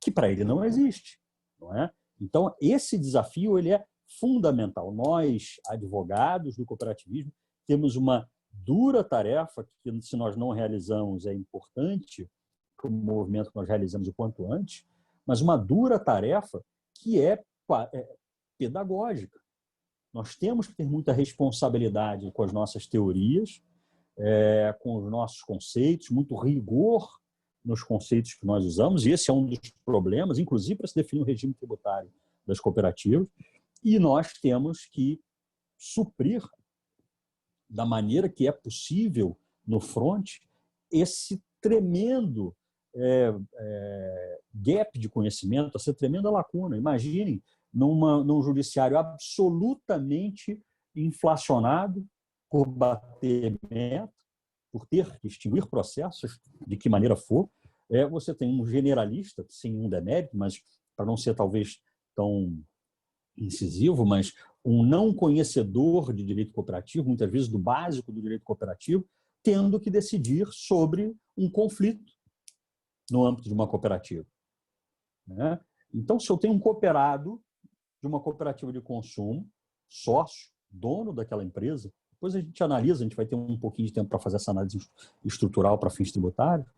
que para ele não existe, não é? Então esse desafio ele é fundamental. Nós, advogados do cooperativismo, temos uma dura tarefa que, se nós não realizamos, é importante para o movimento que nós realizamos o quanto antes, mas uma dura tarefa que é pedagógica. Nós temos que ter muita responsabilidade com as nossas teorias, com os nossos conceitos, muito rigor nos conceitos que nós usamos, e esse é um dos problemas, inclusive para se definir o regime tributário das cooperativas, e nós temos que suprir da maneira que é possível no front esse tremendo gap de conhecimento, essa tremenda lacuna. Imaginem num judiciário absolutamente inflacionado por bater meta, por ter que extinguir processos de que maneira for. Você tem um generalista, sem um demérito, mas para não ser talvez tão incisivo, mas um não conhecedor de direito cooperativo, muitas vezes do básico do direito cooperativo, tendo que decidir sobre um conflito no âmbito de uma cooperativa, né? Então, se eu tenho um cooperado de uma cooperativa de consumo, sócio, dono daquela empresa, depois a gente analisa, a gente vai ter um pouquinho de tempo para fazer essa análise estrutural para fins tributários,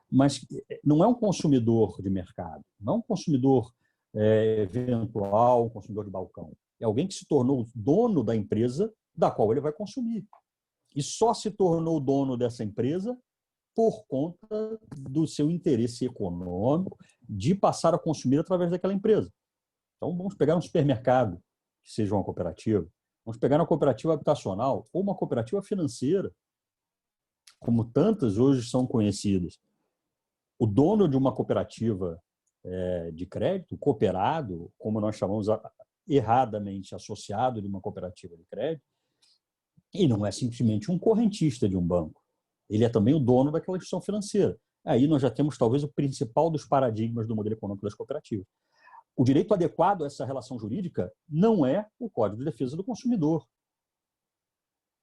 mas não é um consumidor de mercado, não é um consumidor eventual, um consumidor de balcão. É alguém que se tornou dono da empresa da qual ele vai consumir. E só se tornou dono dessa empresa por conta do seu interesse econômico de passar a consumir através daquela empresa. Então, vamos pegar um supermercado, que seja uma cooperativa, vamos pegar uma cooperativa habitacional ou uma cooperativa financeira, como tantas hoje são conhecidas. O dono de uma cooperativa de crédito, cooperado, como nós chamamos erradamente, associado de uma cooperativa de crédito, e não é simplesmente um correntista de um banco. Ele é também o dono daquela instituição financeira. Aí nós já temos talvez o principal dos paradigmas do modelo econômico das cooperativas. O direito adequado a essa relação jurídica não é o Código de Defesa do Consumidor.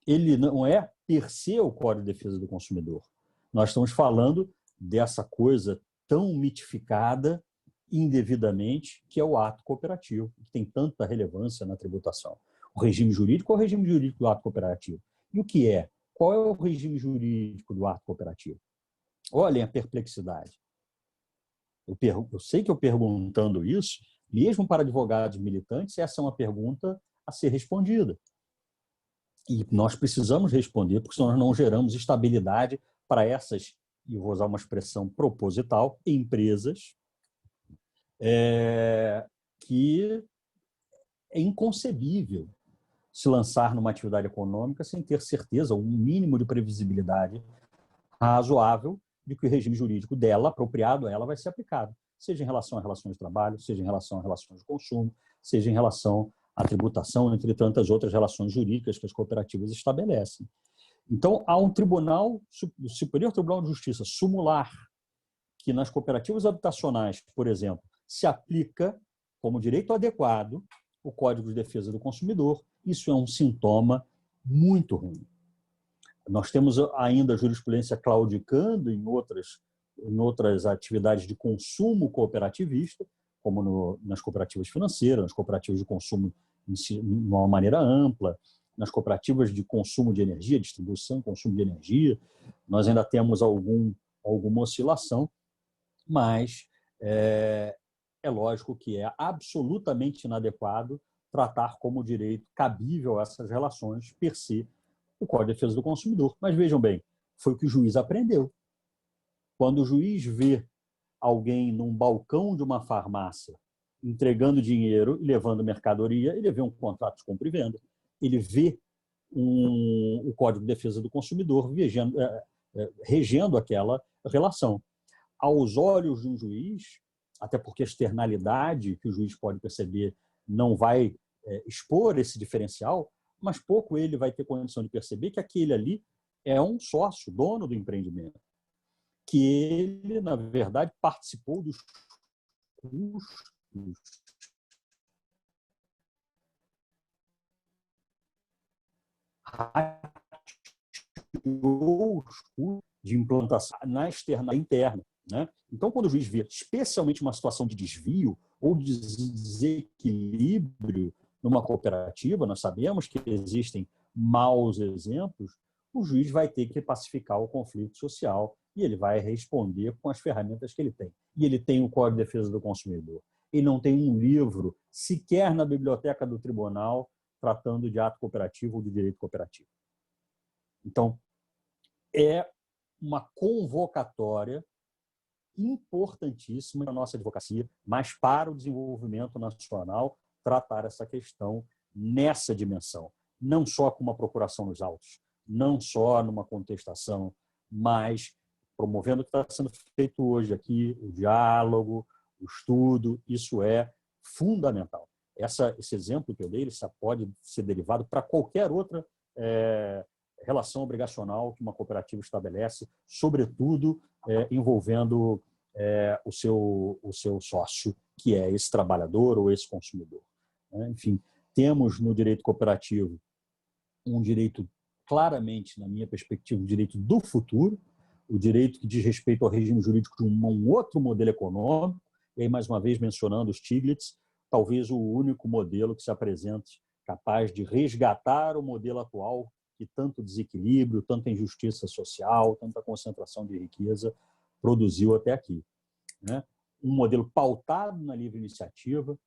Ele não é per se o Código de Defesa do Consumidor. Nós estamos falando dessa coisa tão mitificada indevidamente, que é o ato cooperativo, que tem tanta relevância na tributação. O regime jurídico é o regime jurídico do ato cooperativo. E o que é? Qual é o regime jurídico do ato cooperativo? Olhem a perplexidade. Eu sei que eu perguntando isso, mesmo para advogados militantes, essa é uma pergunta a ser respondida. E nós precisamos responder, porque senão nós não geramos estabilidade para essas, e vou usar uma expressão proposital, empresas que é inconcebível se lançar numa atividade econômica sem ter certeza, um mínimo de previsibilidade razoável de que o regime jurídico dela, apropriado a ela, vai ser aplicado, seja em relação a relações de trabalho, seja em relação a relações de consumo, seja em relação à tributação, entre tantas outras relações jurídicas que as cooperativas estabelecem. Então, há um tribunal, o Superior Tribunal de Justiça sumular, que nas cooperativas habitacionais, por exemplo, se aplica como direito adequado o Código de Defesa do Consumidor. Isso é um sintoma muito ruim. Nós temos ainda a jurisprudência claudicando em outras atividades de consumo cooperativista, como nas cooperativas financeiras, nas cooperativas de consumo de uma maneira ampla, nas cooperativas de consumo de energia, distribuição e consumo de energia. Nós ainda temos alguma oscilação, mas é lógico que é absolutamente inadequado tratar como direito cabível essas relações per se o Código de Defesa do Consumidor. Mas vejam bem, foi o que o juiz aprendeu. Quando o juiz vê alguém num balcão de uma farmácia entregando dinheiro e levando mercadoria, ele vê um contrato de compra e venda. Ele vê o Código de Defesa do Consumidor regendo aquela relação. Aos olhos de um juiz, até porque a externalidade que o juiz pode perceber não vai expor esse diferencial, mas pouco ele vai ter condição de perceber que aquele ali é um sócio, dono do empreendimento, que ele, na verdade, participou dos custos de implantação na externa e interna, né? Então, quando o juiz vê especialmente uma situação de desvio ou de desequilíbrio numa cooperativa, nós sabemos que existem maus exemplos, o juiz vai ter que pacificar o conflito social e ele vai responder com as ferramentas que ele tem. E ele tem o Código de Defesa do Consumidor. Ele não tem um livro sequer na biblioteca do tribunal tratando de ato cooperativo ou de direito cooperativo. Então, é uma convocatória importantíssima na nossa advocacia, mas para o desenvolvimento nacional, tratar essa questão nessa dimensão. Não só com uma procuração nos autos, não só numa contestação, mas promovendo o que está sendo feito hoje aqui, o diálogo, o estudo, isso é fundamental. Esse exemplo que eu dei, ele pode ser derivado para qualquer outra relação obrigacional que uma cooperativa estabelece, sobretudo envolvendo o seu sócio, que é esse trabalhador ou esse consumidor. Enfim, temos no direito cooperativo um direito claramente, na minha perspectiva, o direito do futuro, o direito que diz respeito ao regime jurídico de um outro modelo econômico, e aí, mais uma vez, mencionando Stiglitz, talvez o único modelo que se apresente capaz de resgatar o modelo atual que tanto desequilíbrio, tanta injustiça social, tanta concentração de riqueza produziu até aqui. Um modelo pautado na livre iniciativa,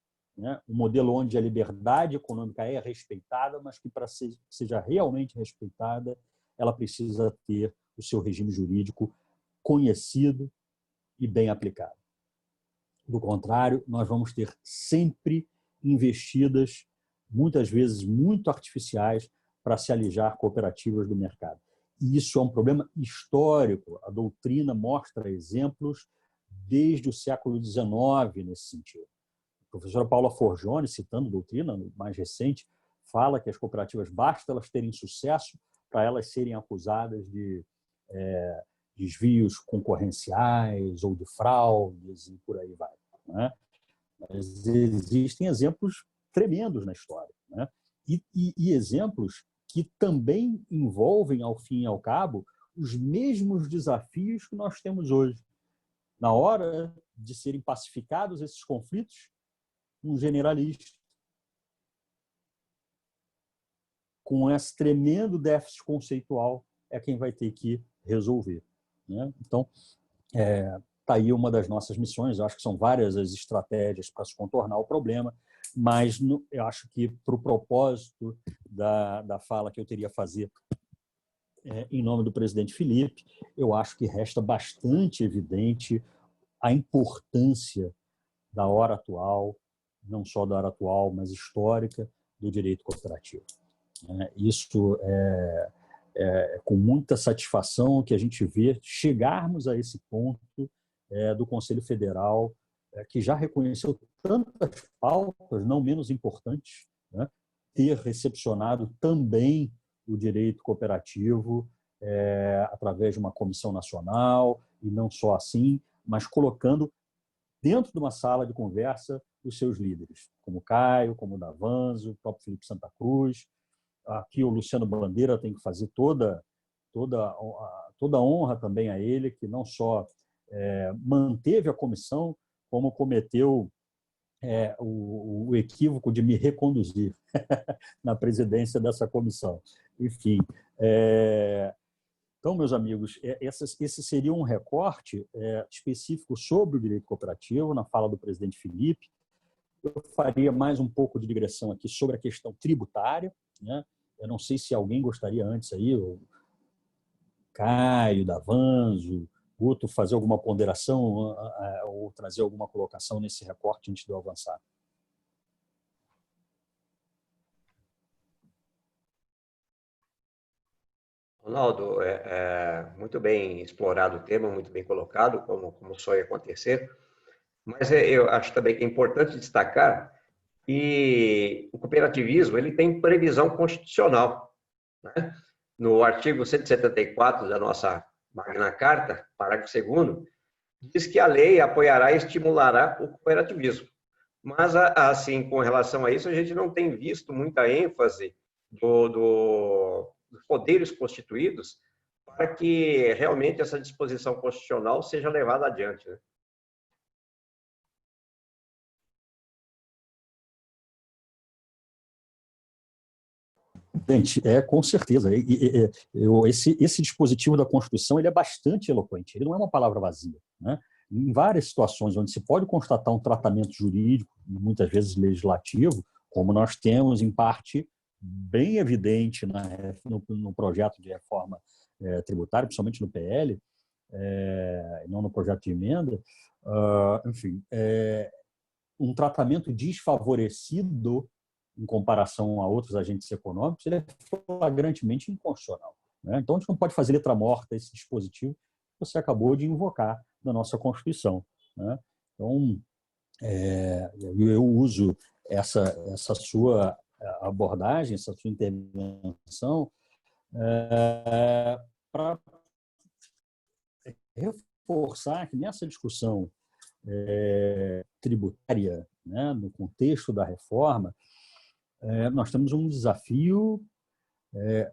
um modelo onde a liberdade econômica é respeitada, mas que para que seja realmente respeitada, ela precisa ter o seu regime jurídico conhecido e bem aplicado. Do contrário, nós vamos ter sempre investidas, muitas vezes muito artificiais, para se alijar cooperativas do mercado. E isso é um problema histórico. A doutrina mostra exemplos desde o século XIX nesse sentido. A professora Paula Forgione, citando a doutrina mais recente, fala que as cooperativas, basta elas terem sucesso para elas serem acusadas de desvios concorrenciais ou de fraudes e por aí vai. Mas existem exemplos tremendos na história. E exemplos que também envolvem, ao fim e ao cabo, os mesmos desafios que nós temos hoje. Na hora de serem pacificados esses conflitos, um generalista, com esse tremendo déficit conceitual, é quem vai ter que resolver. Então, está aí uma das nossas missões. Eu acho que são várias as estratégias para se contornar o problema, mas eu acho que, para o propósito da fala que eu teria a fazer em nome do presidente Felipe, eu acho que resta bastante evidente a importância da hora atual, não só da hora atual, mas histórica, do direito cooperativo. Isso é com muita satisfação que a gente vê chegarmos a esse ponto do Conselho Federal, que já reconheceu tantas pautas, não menos importantes, ter recepcionado também o direito cooperativo através de uma comissão nacional, e não só assim, mas colocando dentro de uma sala de conversa os seus líderes, como o Caio, como o Davanzo, o próprio Felipe Santa Cruz. Aqui o Luciano Bandeira tem que fazer toda a honra também a ele, que não só manteve a comissão, como cometeu o equívoco de me reconduzir na presidência dessa comissão. Enfim, então, meus amigos, esse seria um recorte específico sobre o direito cooperativo, na fala do presidente Felipe. Eu faria mais um pouco de digressão aqui sobre a questão tributária. Eu não sei se alguém gostaria antes aí, o Caio, Davanzo, Guto, fazer alguma ponderação ou trazer alguma colocação nesse recorte antes de eu avançar. Ronaldo, muito bem explorado o tema, muito bem colocado, como só ia acontecer. Mas eu acho também que é importante destacar E o cooperativismo ele tem previsão constitucional, né? No artigo 174 da nossa Magna Carta, parágrafo 2º, diz que a lei apoiará e estimulará o cooperativismo. Mas, assim, com relação a isso, a gente não tem visto muita ênfase dos poderes constituídos para que realmente essa disposição constitucional seja levada adiante, né? Gente, com certeza. Esse dispositivo da Constituição ele é bastante eloquente, ele não é uma palavra vazia, né? Em várias situações onde se pode constatar um tratamento jurídico, muitas vezes legislativo, como nós temos, em parte, bem evidente no projeto de reforma tributária, principalmente no PL, não no projeto de emenda, enfim, um tratamento desfavorecido em comparação a outros agentes econômicos, ele é flagrantemente inconstitucional, né? Então, a gente não pode fazer letra morta esse dispositivo que você acabou de invocar na nossa Constituição, né? Então, eu uso essa sua abordagem, essa sua intervenção para reforçar que nessa discussão tributária, né, no contexto da reforma, nós temos um desafio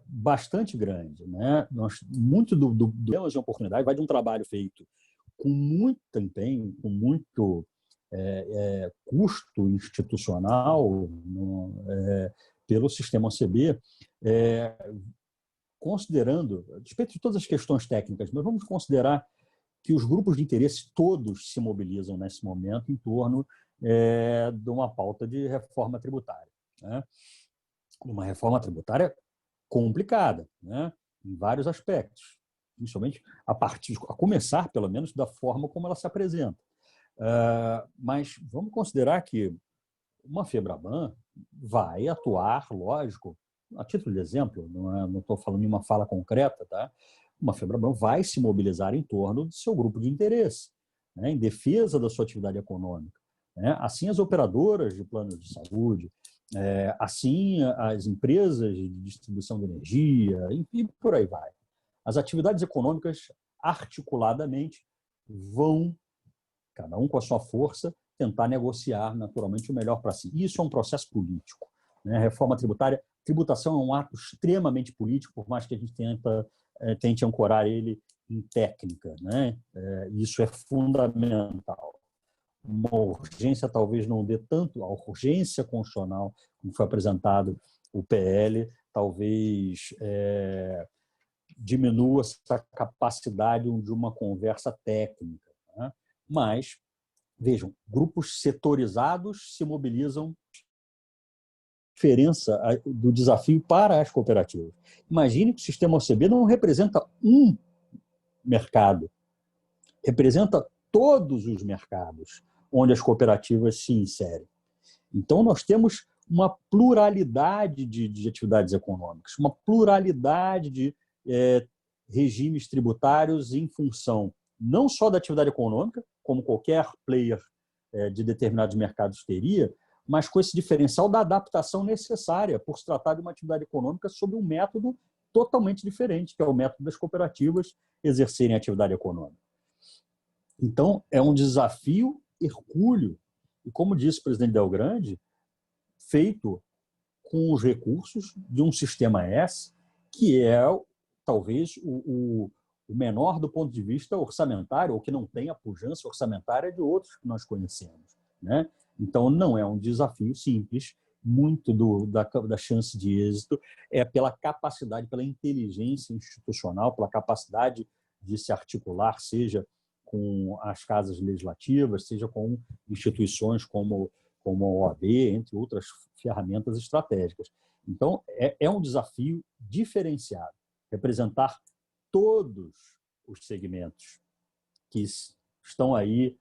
bastante grande, né? Muito do temas de oportunidade vai de um trabalho feito com muito empenho, com muito custo institucional pelo sistema OCB, considerando, a despeito de todas as questões técnicas, mas vamos considerar que os grupos de interesse todos se mobilizam nesse momento em torno de uma pauta de reforma tributária, né? Uma reforma tributária complicada, né? Em vários aspectos, principalmente a começar, pelo menos, da forma como ela se apresenta. Mas vamos considerar que uma FEBRABAN vai atuar, lógico, a título de exemplo, não estou falando de uma fala concreta, tá? Uma FEBRABAN vai se mobilizar em torno do seu grupo de interesse, né, em defesa da sua atividade econômica, né? Assim as operadoras de planos de saúde, assim as empresas de distribuição de energia, e por aí vai. As atividades econômicas, articuladamente, vão, cada um com a sua força, tentar negociar naturalmente o melhor para si. Isso é um processo político, né? A reforma tributária, tributação é um ato extremamente político, por mais que a gente tente ancorar ele em técnica, né? Isso é fundamental. Uma urgência talvez não dê tanto, a urgência constitucional, como foi apresentado o PL, talvez diminua essa capacidade de uma conversa técnica, né? Mas, vejam, grupos setorizados se mobilizam, diferença do desafio para as cooperativas. Imagine que o sistema OCB não representa um mercado, representa todos os mercados onde as cooperativas se inserem. Então, nós temos uma pluralidade de atividades econômicas, uma pluralidade de regimes tributários em função não só da atividade econômica, como qualquer player de determinados mercados teria, mas com esse diferencial da adaptação necessária por se tratar de uma atividade econômica sob um método totalmente diferente, que é o método das cooperativas exercerem a atividade econômica. Então, é um desafio hercúleo, e como disse o presidente Delgrande, feito com os recursos de um sistema S, que é talvez o menor do ponto de vista orçamentário, ou que não tem a pujança orçamentária de outros que nós conhecemos, né? Então, não é um desafio simples, muito da chance de êxito é pela capacidade, pela inteligência institucional, pela capacidade de se articular, seja com as casas legislativas, seja com instituições como a OAB, entre outras ferramentas estratégicas. Então, é um desafio diferenciado, representar todos os segmentos que estão aí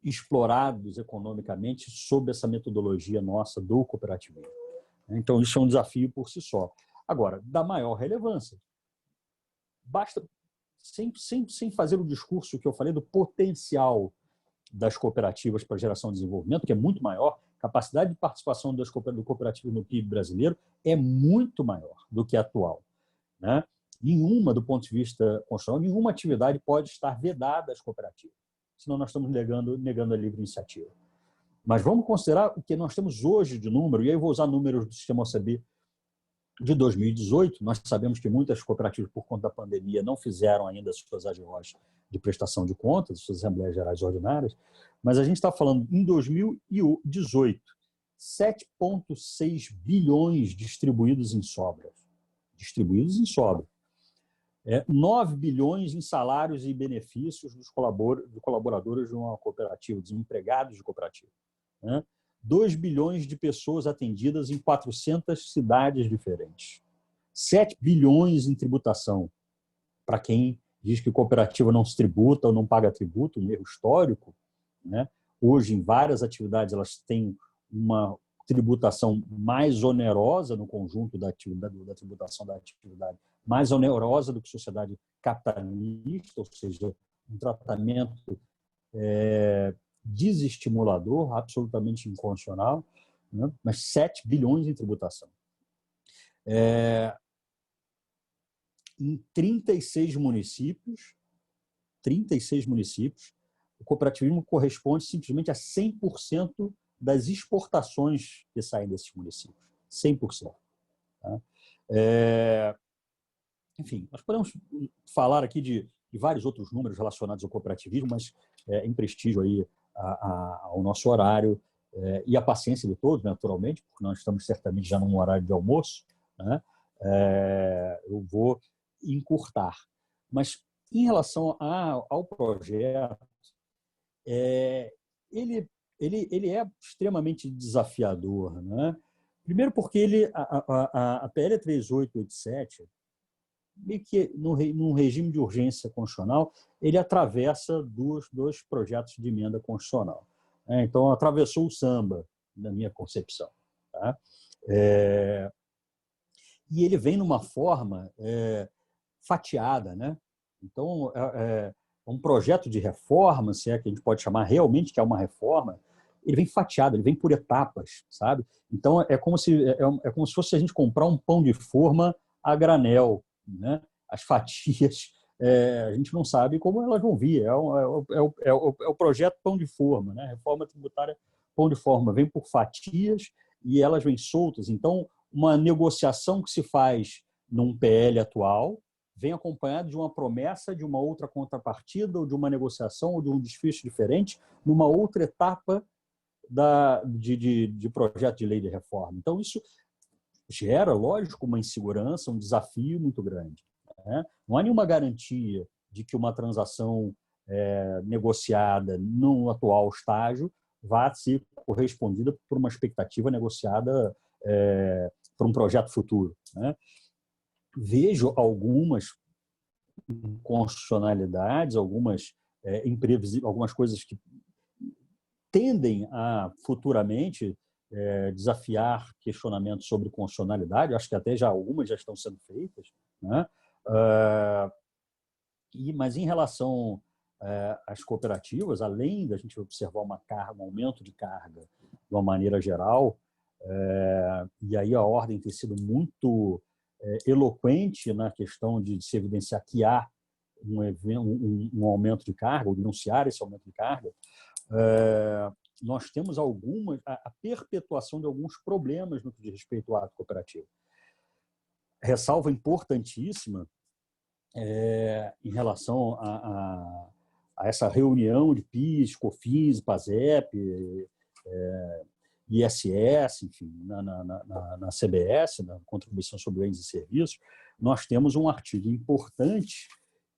explorados economicamente sob essa metodologia nossa do cooperativismo. Então, isso é um desafio por si só. Agora, da maior relevância, basta, sem fazer o discurso que eu falei do potencial das cooperativas para geração de desenvolvimento, que é muito maior, a capacidade de participação do cooperativo no PIB brasileiro é muito maior do que a atual, né? Nenhuma, do ponto de vista constitucional, nenhuma atividade pode estar vedada às cooperativas, senão nós estamos negando a livre iniciativa. Mas vamos considerar o que nós temos hoje de número, e aí eu vou usar números do Sistema OCB de 2018. Nós sabemos que muitas cooperativas, por conta da pandemia, não fizeram ainda as suas AGOs de prestação de contas, as suas Assembleias Gerais Ordinárias, mas a gente está falando, em 2018, 7,6 bilhões distribuídos em sobras. 9 bilhões em salários e benefícios dos colaboradores de uma cooperativa, dos empregados de cooperativa, né? 2 bilhões de pessoas atendidas em 400 cidades diferentes. 7 bilhões em tributação. Para quem diz que cooperativa não se tributa ou não paga tributo, um erro histórico, né? Hoje, em várias atividades, elas têm uma tributação mais onerosa no conjunto da tributação da atividade, mais onerosa do que sociedade capitalista, ou seja, um tratamento desestimulador, absolutamente inconstitucional, né? Mas 7 bilhões em tributação. Em 36 municípios, o cooperativismo corresponde simplesmente a 100% das exportações que saem desses municípios. 100%. Tá? Enfim, nós podemos falar aqui de vários outros números relacionados ao cooperativismo, mas em prestígio aí ao nosso horário e a paciência de todos, naturalmente, porque nós estamos certamente já num horário de almoço, né? Eu vou encurtar. Mas, em relação ao projeto, ele é extremamente desafiador, né? Primeiro porque a PL 3887, meio que num regime de urgência constitucional, ele atravessa dois projetos de emenda constitucional. Então, atravessou o samba, na minha concepção. Tá? E ele vem numa forma fatiada, né? Então, um projeto de reforma, se é que a gente pode chamar realmente que é uma reforma, ele vem fatiado, ele vem por etapas, sabe? Então, é como se fosse a gente comprar um pão de forma a granel, né? As fatias, a gente não sabe como elas vão vir. É o projeto pão de forma, né? Reforma tributária pão de forma, vem por fatias e elas vêm soltas. Então, uma negociação que se faz num PL atual vem acompanhada de uma promessa de uma outra contrapartida, ou de uma negociação, ou de um desfecho diferente, numa outra etapa de projeto de lei de reforma. Então, isso gera, lógico, uma insegurança, um desafio muito grande, né? Não há nenhuma garantia de que uma transação negociada no atual estágio vá ser correspondida por uma expectativa negociada por um projeto futuro, né? Vejo algumas inconstitucionalidades, algumas coisas que tendem a futuramente desafiar questionamentos sobre constitucionalidade. Acho que até algumas já estão sendo feitas, né? Mas em relação às cooperativas, além da gente observar um aumento de carga de uma maneira geral, e aí a ordem tem sido muito eloquente na questão de se evidenciar que há um aumento de carga, ou denunciar esse aumento de carga, nós temos a perpetuação de alguns problemas no que diz respeito ao ato cooperativo. Ressalva importantíssima em relação a essa reunião de PIS, COFINS, PASEP, ISS, enfim, na CBS, na Contribuição sobre Bens e Serviços, nós temos um artigo importante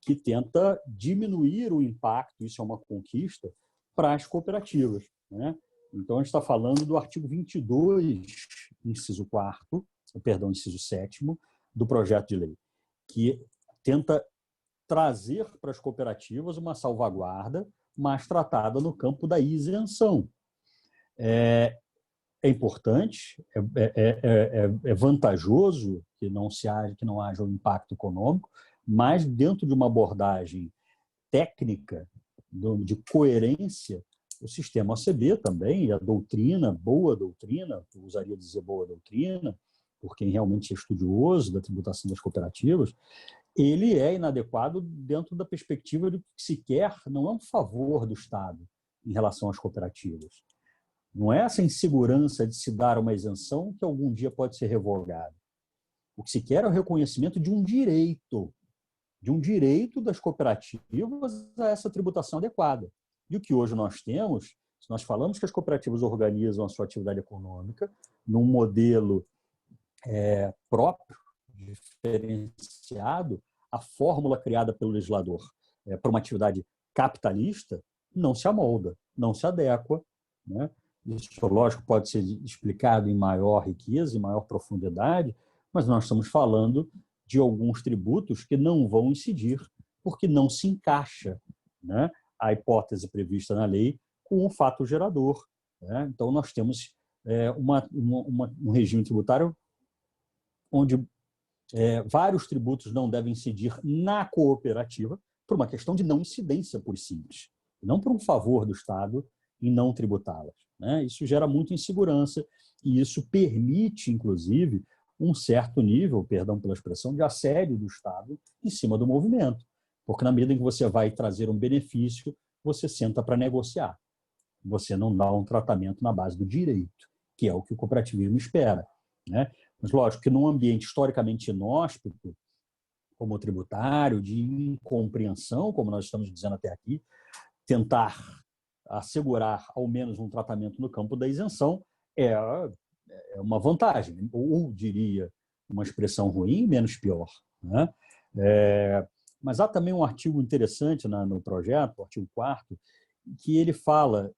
que tenta diminuir o impacto, isso é uma conquista, para as cooperativas, né? Então, a gente está falando do artigo 22, inciso 7º, do projeto de lei, que tenta trazer para as cooperativas uma salvaguarda mais tratada no campo da isenção. É importante, é vantajoso que não haja um impacto econômico, mas dentro de uma abordagem técnica, de coerência, o sistema OCB também, e a doutrina, boa doutrina, eu usaria dizer boa doutrina, por quem realmente é estudioso da tributação das cooperativas, ele é inadequado dentro da perspectiva de que se quer não é um favor do Estado em relação às cooperativas. Não é essa insegurança de se dar uma isenção que algum dia pode ser revogada. O que se quer é o reconhecimento de um direito das cooperativas a essa tributação adequada. E o que hoje nós temos, se nós falamos que as cooperativas organizam a sua atividade econômica num modelo próprio, diferenciado, a fórmula criada pelo legislador para uma atividade capitalista não se amolda, não se adequa, né? Isso, lógico, pode ser explicado em maior riqueza, em maior profundidade, mas nós estamos falando de alguns tributos que não vão incidir, porque não se encaixa, né, a hipótese prevista na lei com o fato gerador, né? Então, nós temos um regime tributário onde vários tributos não devem incidir na cooperativa por uma questão de não incidência, por simples, não por um favor do Estado em não tributá-las, né? Isso gera muita insegurança e isso permite, inclusive, um certo nível, perdão pela expressão, de assédio do Estado em cima do movimento, porque na medida em que você vai trazer um benefício, você senta para negociar. Você não dá um tratamento na base do direito, que é o que o cooperativismo espera, né? Mas, lógico, que num ambiente historicamente inóspito, como o tributário, de incompreensão, como nós estamos dizendo até aqui, tentar assegurar ao menos um tratamento no campo da isenção é uma vantagem, ou diria uma expressão ruim, menos pior, né? Mas há também um artigo interessante no projeto, o artigo 4º, que ele fala,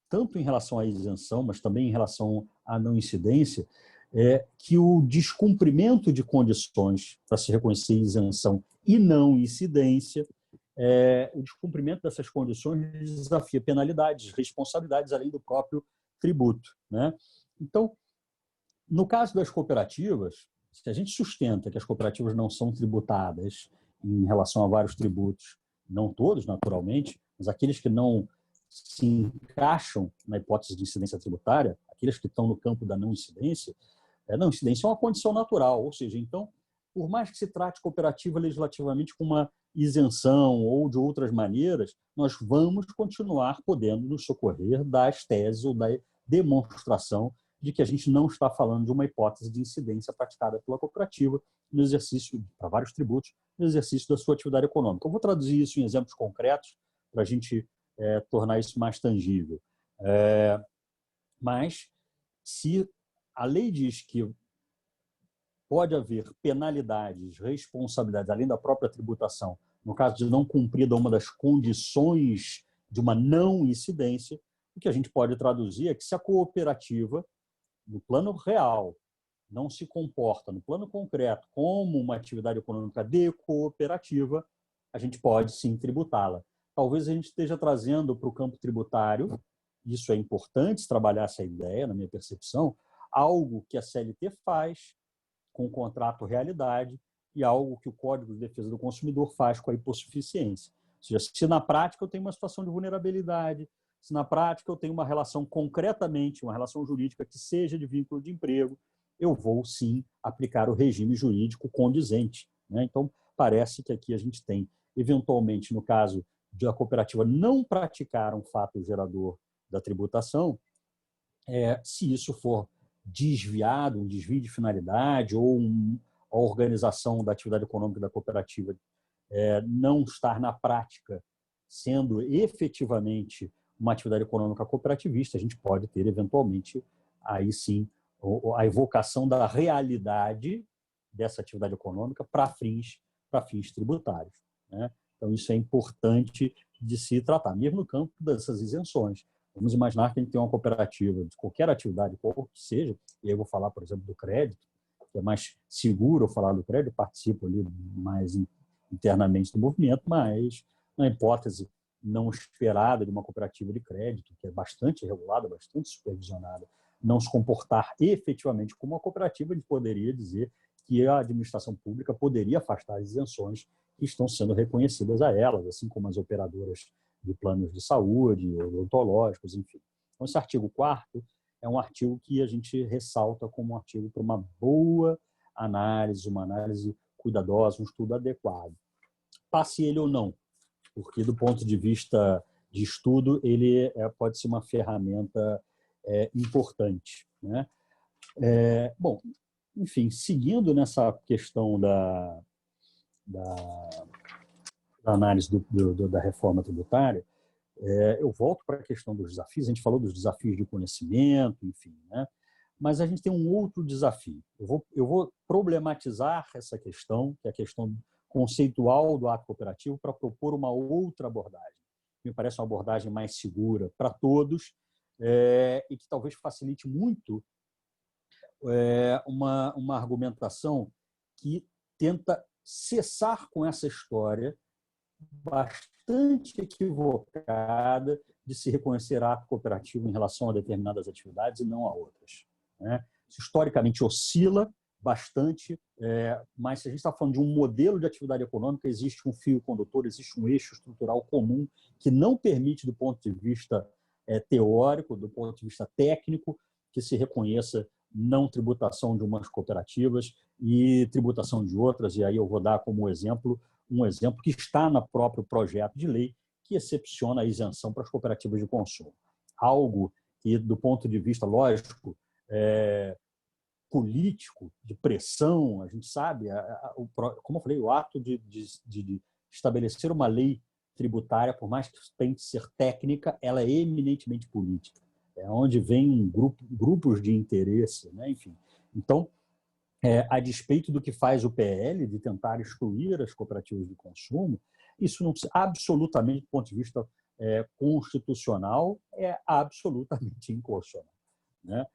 tanto em relação à isenção, mas também em relação à não incidência, que o descumprimento de condições para se reconhecer isenção e não incidência, o descumprimento dessas condições desafia penalidades, responsabilidades, além do próprio tributo, né? Então, no caso das cooperativas, se a gente sustenta que as cooperativas não são tributadas em relação a vários tributos, não todos, naturalmente, mas aqueles que não se encaixam na hipótese de incidência tributária, aqueles que estão no campo da não incidência é uma condição natural, ou seja, então, por mais que se trate cooperativa legislativamente com uma isenção ou de outras maneiras, nós vamos continuar podendo nos socorrer das teses ou da demonstração de que a gente não está falando de uma hipótese de incidência praticada pela cooperativa no exercício, para vários tributos, no exercício da sua atividade econômica. Eu vou traduzir isso em exemplos concretos para a gente tornar isso mais tangível. Mas, se a lei diz que pode haver penalidades, responsabilidades, além da própria tributação, no caso de não cumprida uma das condições de uma não incidência, o que a gente pode traduzir é que se a cooperativa, no plano real, não se comporta, no plano concreto, como uma atividade econômica de cooperativa, a gente pode sim tributá-la. Talvez a gente esteja trazendo para o campo tributário, isso é importante trabalhar essa ideia, na minha percepção, algo que a CLT faz com o contrato realidade e algo que o Código de Defesa do Consumidor faz com a hipossuficiência. Ou seja, se na prática eu tenho uma situação de vulnerabilidade, se na prática eu tenho uma relação concretamente, uma relação jurídica que seja de vínculo de emprego, eu vou sim aplicar o regime jurídico condizente, né? Então, parece que aqui a gente tem, eventualmente, no caso de a cooperativa não praticar um fato gerador da tributação, se isso for desviado, um desvio de finalidade ou a organização da atividade econômica da cooperativa não estar na prática sendo efetivamente uma atividade econômica cooperativista, a gente pode ter eventualmente aí sim a evocação da realidade dessa atividade econômica para fins tributários, né? Então isso é importante de se tratar, mesmo no campo dessas isenções. Vamos imaginar que a gente tem uma cooperativa de qualquer atividade, qual que seja, e eu vou falar, por exemplo, do crédito, que é mais seguro eu falar do crédito, participo ali mais internamente do movimento, mas na hipótese não esperada de uma cooperativa de crédito, que é bastante regulada, bastante supervisionada, não se comportar efetivamente como uma cooperativa, a gente poderia dizer que a administração pública poderia afastar as isenções que estão sendo reconhecidas a elas, assim como as operadoras de planos de saúde, odontológicos, enfim. Então, esse artigo 4º é um artigo que a gente ressalta como um artigo para uma boa análise, uma análise cuidadosa, um estudo adequado. Passe ele ou não, porque do ponto de vista de estudo, ele pode ser uma ferramenta importante, né? Bom, enfim, seguindo nessa questão da análise da reforma tributária, eu volto para a questão dos desafios. A gente falou dos desafios de conhecimento, enfim, né? Mas a gente tem um outro desafio. Eu vou problematizar essa questão, que é a questão conceitual do ato cooperativo, para propor uma outra abordagem. Me parece uma abordagem mais segura para todos e que talvez facilite muito uma argumentação que tenta cessar com essa história bastante equivocada de se reconhecer ato cooperativo em relação a determinadas atividades e não a outras, né? Isso historicamente oscila bastante, mas se a gente está falando de um modelo de atividade econômica, existe um fio condutor, existe um eixo estrutural comum que não permite, do ponto de vista teórico, do ponto de vista técnico, que se reconheça não tributação de umas cooperativas e tributação de outras. E aí eu vou dar como exemplo um exemplo que está no próprio projeto de lei, que excepciona a isenção para as cooperativas de consumo. Algo que, do ponto de vista lógico, político, de pressão, a gente sabe, como eu falei, o ato de estabelecer uma lei tributária, por mais que tenha que ser técnica, ela é eminentemente política. É onde vem grupos de interesse, né? Enfim. Então, a despeito do que faz o PL, de tentar excluir as cooperativas de consumo, isso não absolutamente, do ponto de vista constitucional, é absolutamente inconstitucional, né?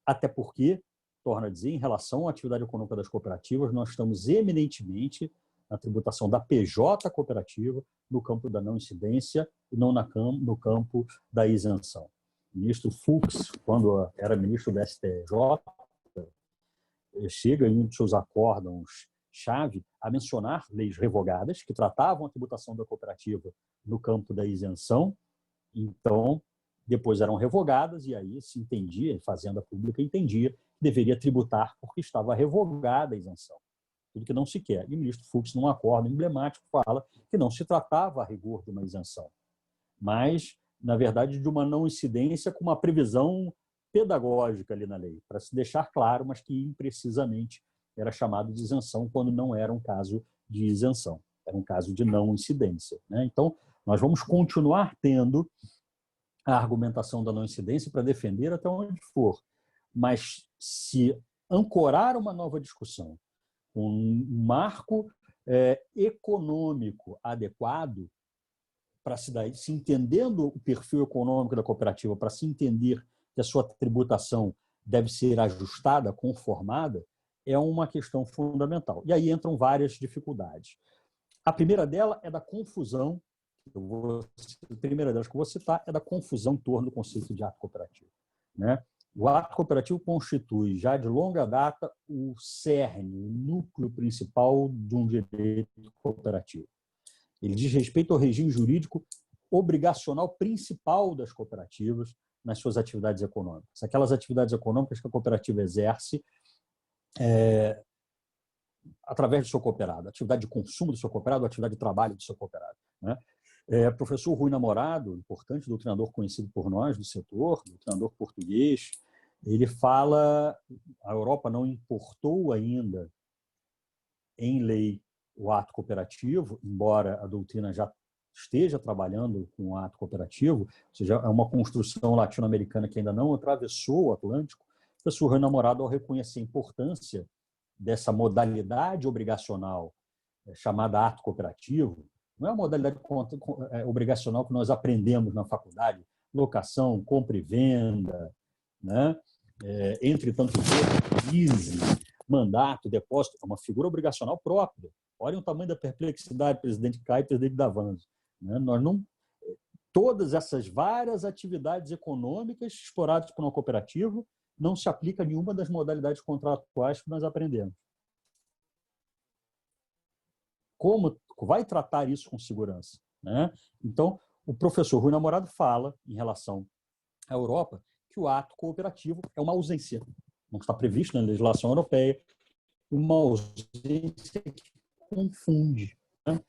Até porque, torna a dizer, em relação à atividade econômica das cooperativas, nós estamos eminentemente na tributação da PJ cooperativa, no campo da não incidência e não no campo da isenção. O ministro Fux, quando era ministro do STJ, chega em um de seus acórdãos-chave a mencionar leis revogadas que tratavam a tributação da cooperativa no campo da isenção. Então, depois eram revogadas e aí se entendia, a Fazenda Pública entendia que deveria tributar porque estava revogada a isenção. Tudo que não se quer. E o ministro Fux, num acordo emblemático, fala que não se tratava a rigor de uma isenção, mas, na verdade, de uma não incidência com uma previsão pedagógica ali na lei, para se deixar claro, mas que imprecisamente era chamado de isenção quando não era um caso de isenção, era um caso de não incidência, né? Então, nós vamos continuar tendo a argumentação da não incidência para defender até onde for, mas se ancorar uma nova discussão, um marco econômico adequado, para se entendendo o perfil econômico da cooperativa, para se entender que a sua tributação deve ser ajustada, conformada, é uma questão fundamental. E aí entram várias dificuldades. A primeira dela é da confusão, a primeira delas que eu vou citar é da confusão em torno do conceito de ato cooperativo, né? O ato cooperativo constitui, já de longa data, o cerne, o núcleo principal de um direito cooperativo. Ele diz respeito ao regime jurídico obrigacional principal das cooperativas nas suas atividades econômicas. Aquelas atividades econômicas que a cooperativa exerce através do seu cooperado, atividade de consumo do seu cooperado, atividade de trabalho do seu cooperado, né? Professor Rui Namorado, importante doutrinador conhecido por nós do setor, doutrinador português, ele fala, a Europa não importou ainda em lei o ato cooperativo, embora a doutrina já esteja trabalhando com o ato cooperativo, ou seja, é uma construção latino-americana que ainda não atravessou o Atlântico. O professor Rui Namorado, ao reconhecer a importância dessa modalidade obrigacional chamada ato cooperativo, não é a modalidade obrigacional que nós aprendemos na faculdade, locação, compra e venda, né? Entre tantos outros, leasing, mandato, depósito, é uma figura obrigacional própria. Olhem o tamanho da perplexidade, presidente Caio e presidente Davanzo, né? Todas essas várias atividades econômicas exploradas por uma cooperativa não se aplica a nenhuma das modalidades contratuais que nós aprendemos. Como vai tratar isso com segurança? né? Então, o professor Rui Namorado fala, em relação à Europa, que o ato cooperativo é uma ausência. Não está previsto na legislação europeia, uma ausência que confunde, né?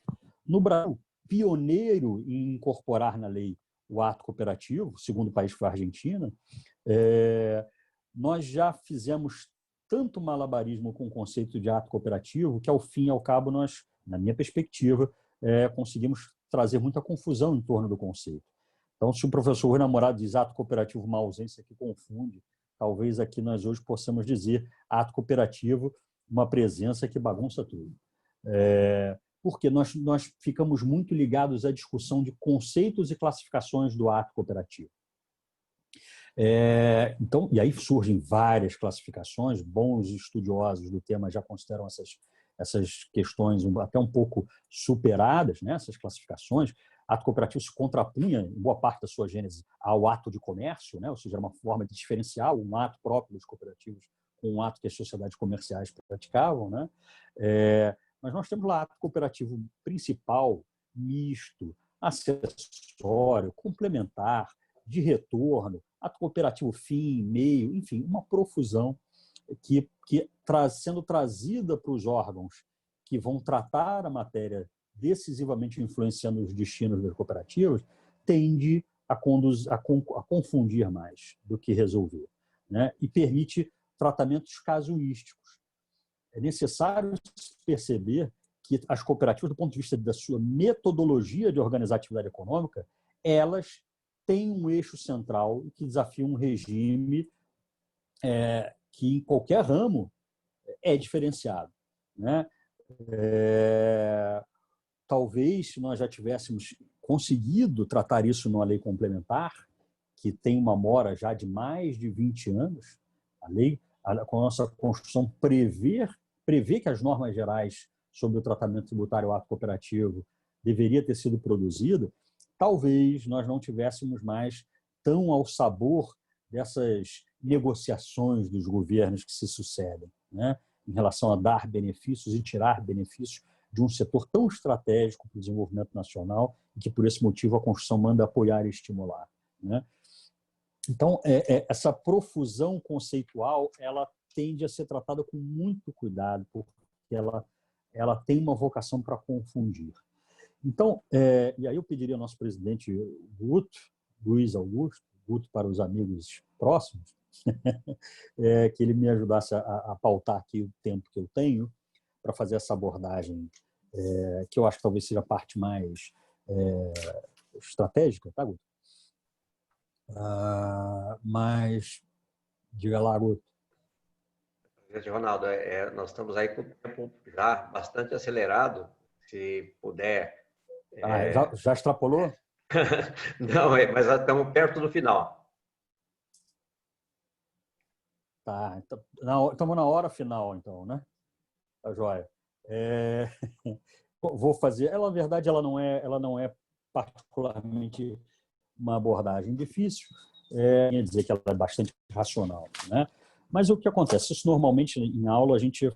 No Brasil, pioneiro em incorporar na lei o ato cooperativo, segundo país foi a Argentina, nós já fizemos tanto malabarismo com o conceito de ato cooperativo que, ao fim e ao cabo, nós, na minha perspectiva, conseguimos trazer muita confusão em torno do conceito. Então, se o professor Rui Namorado diz ato cooperativo uma ausência que confunde, talvez aqui nós hoje possamos dizer ato cooperativo uma presença que bagunça tudo. Porque nós ficamos muito ligados à discussão de conceitos e classificações do ato cooperativo. Então, e aí surgem várias classificações, bons estudiosos do tema já consideram essas questões até um pouco superadas, né? Essas classificações. Ato cooperativo se contrapunha, em boa parte da sua gênese, ao ato de comércio, né? Ou seja, era uma forma de diferenciar um ato próprio dos cooperativos com um ato que as sociedades comerciais praticavam, né? Mas nós temos lá ato cooperativo principal, misto, acessório, complementar, de retorno, ato cooperativo fim, meio, enfim, uma profusão que sendo trazida para os órgãos que vão tratar a matéria decisivamente influenciando os destinos das cooperativas, tende a confundir mais do que resolver, né? E permite tratamentos casuísticos. É necessário perceber que as cooperativas, do ponto de vista da sua metodologia de organizar a atividade econômica, elas têm um eixo central que desafia um regime que, em qualquer ramo, é diferenciado, né? Talvez, se nós já tivéssemos conseguido tratar isso numa lei complementar, que tem uma mora já de mais de 20 anos, a lei, com a nossa Constituição, prevê que as normas gerais sobre o tratamento tributário ao ato cooperativo deveria ter sido produzida, talvez nós não tivéssemos mais tão ao sabor dessas negociações dos governos que se sucedem, né? Em relação a dar benefícios e tirar benefícios de um setor tão estratégico para o desenvolvimento nacional e que, por esse motivo, a Constituição manda apoiar e estimular, né? Então, essa profusão conceitual, ela tende a ser tratada com muito cuidado, porque ela tem uma vocação para confundir. Então, e aí eu pediria ao nosso presidente Guto, Luiz Augusto, Guto para os amigos próximos, que ele me ajudasse a pautar aqui o tempo que eu tenho para fazer essa abordagem, que eu acho que talvez seja a parte mais estratégica, tá, Guto? Mas, diga lá, Guto. Presidente Ronaldo, nós estamos aí com o tempo já bastante acelerado, se puder... Já extrapolou? Não, mas estamos perto do final. Tá, então, estamos na hora final, então, né? Tá joia. Vou fazer... Ela, na verdade, ela não é particularmente uma abordagem difícil, quer dizer que ela é bastante racional, né? Mas o que acontece? Isso normalmente em aula a gente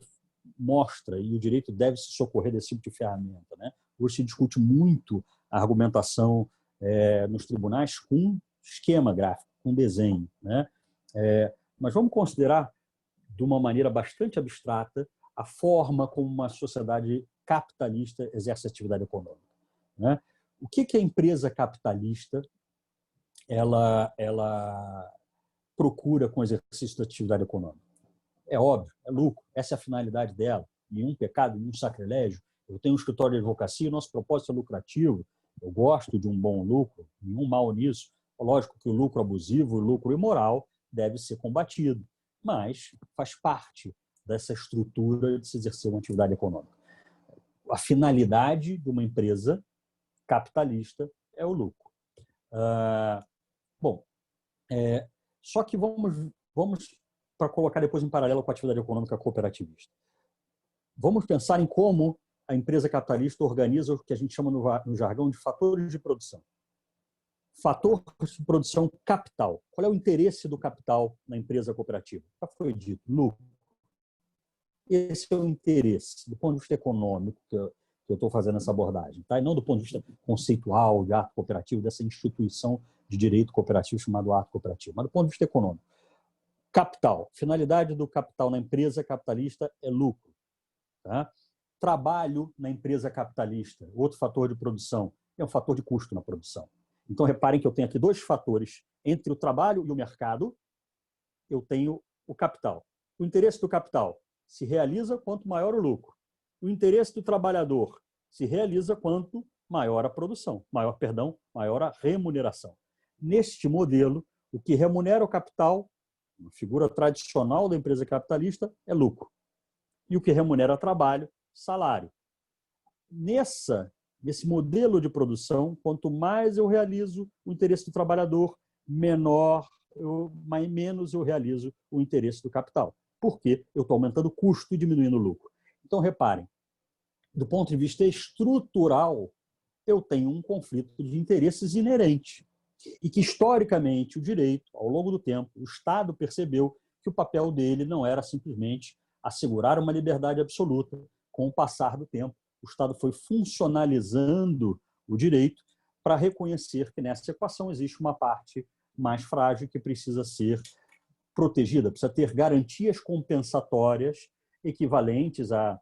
mostra, e o direito deve se socorrer desse tipo de ferramenta, né? Hoje se discute muito a argumentação nos tribunais com esquema gráfico, com desenho, né? Mas vamos considerar, de uma maneira bastante abstrata, a forma como uma sociedade capitalista exerce atividade econômica, né? O que a empresa capitalista ela procura com o exercício da atividade econômica? É óbvio, é lucro, essa é a finalidade dela. Nenhum pecado, nenhum sacrilégio. Eu tenho um escritório de advocacia, o nosso propósito é lucrativo, eu gosto de um bom lucro, nenhum mal nisso. Lógico que o lucro abusivo, o lucro imoral deve ser combatido, mas faz parte dessa estrutura de se exercer uma atividade econômica. A finalidade de uma empresa capitalista é o lucro. Só que vamos para colocar depois em paralelo com a atividade econômica cooperativista. Vamos pensar em como a empresa capitalista organiza o que a gente chama no jargão de fatores de produção. Fator de produção capital. Qual é o interesse do capital na empresa cooperativa? Já foi dito, lucro. Esse é o interesse, do ponto de vista econômico, que eu estou fazendo essa abordagem, tá? E não do ponto de vista conceitual de ato cooperativo, dessa instituição de direito cooperativo chamado ato cooperativo, mas do ponto de vista econômico. Capital. Finalidade do capital na empresa capitalista é lucro. Tá? Trabalho na empresa capitalista, outro fator de produção, é um fator de custo na produção. Então, reparem que eu tenho aqui dois fatores. Entre o trabalho e o mercado, eu tenho o capital. O interesse do capital se realiza quanto maior o lucro. O interesse do trabalhador se realiza quanto maior a produção, maior a remuneração. Neste modelo, o que remunera o capital, uma figura tradicional da empresa capitalista, é lucro. E o que remunera trabalho, salário. Nesse modelo de produção, quanto mais eu realizo o interesse do trabalhador, menos eu realizo o interesse do capital. Porque eu estou aumentando o custo e diminuindo o lucro. Então, reparem, do ponto de vista estrutural, eu tenho um conflito de interesses inerente. E que, historicamente, o direito, ao longo do tempo, o Estado percebeu que o papel dele não era simplesmente assegurar uma liberdade absoluta. Com o passar do tempo, o Estado foi funcionalizando o direito para reconhecer que nessa equação existe uma parte mais frágil que precisa ser protegida, precisa ter garantias compensatórias equivalentes a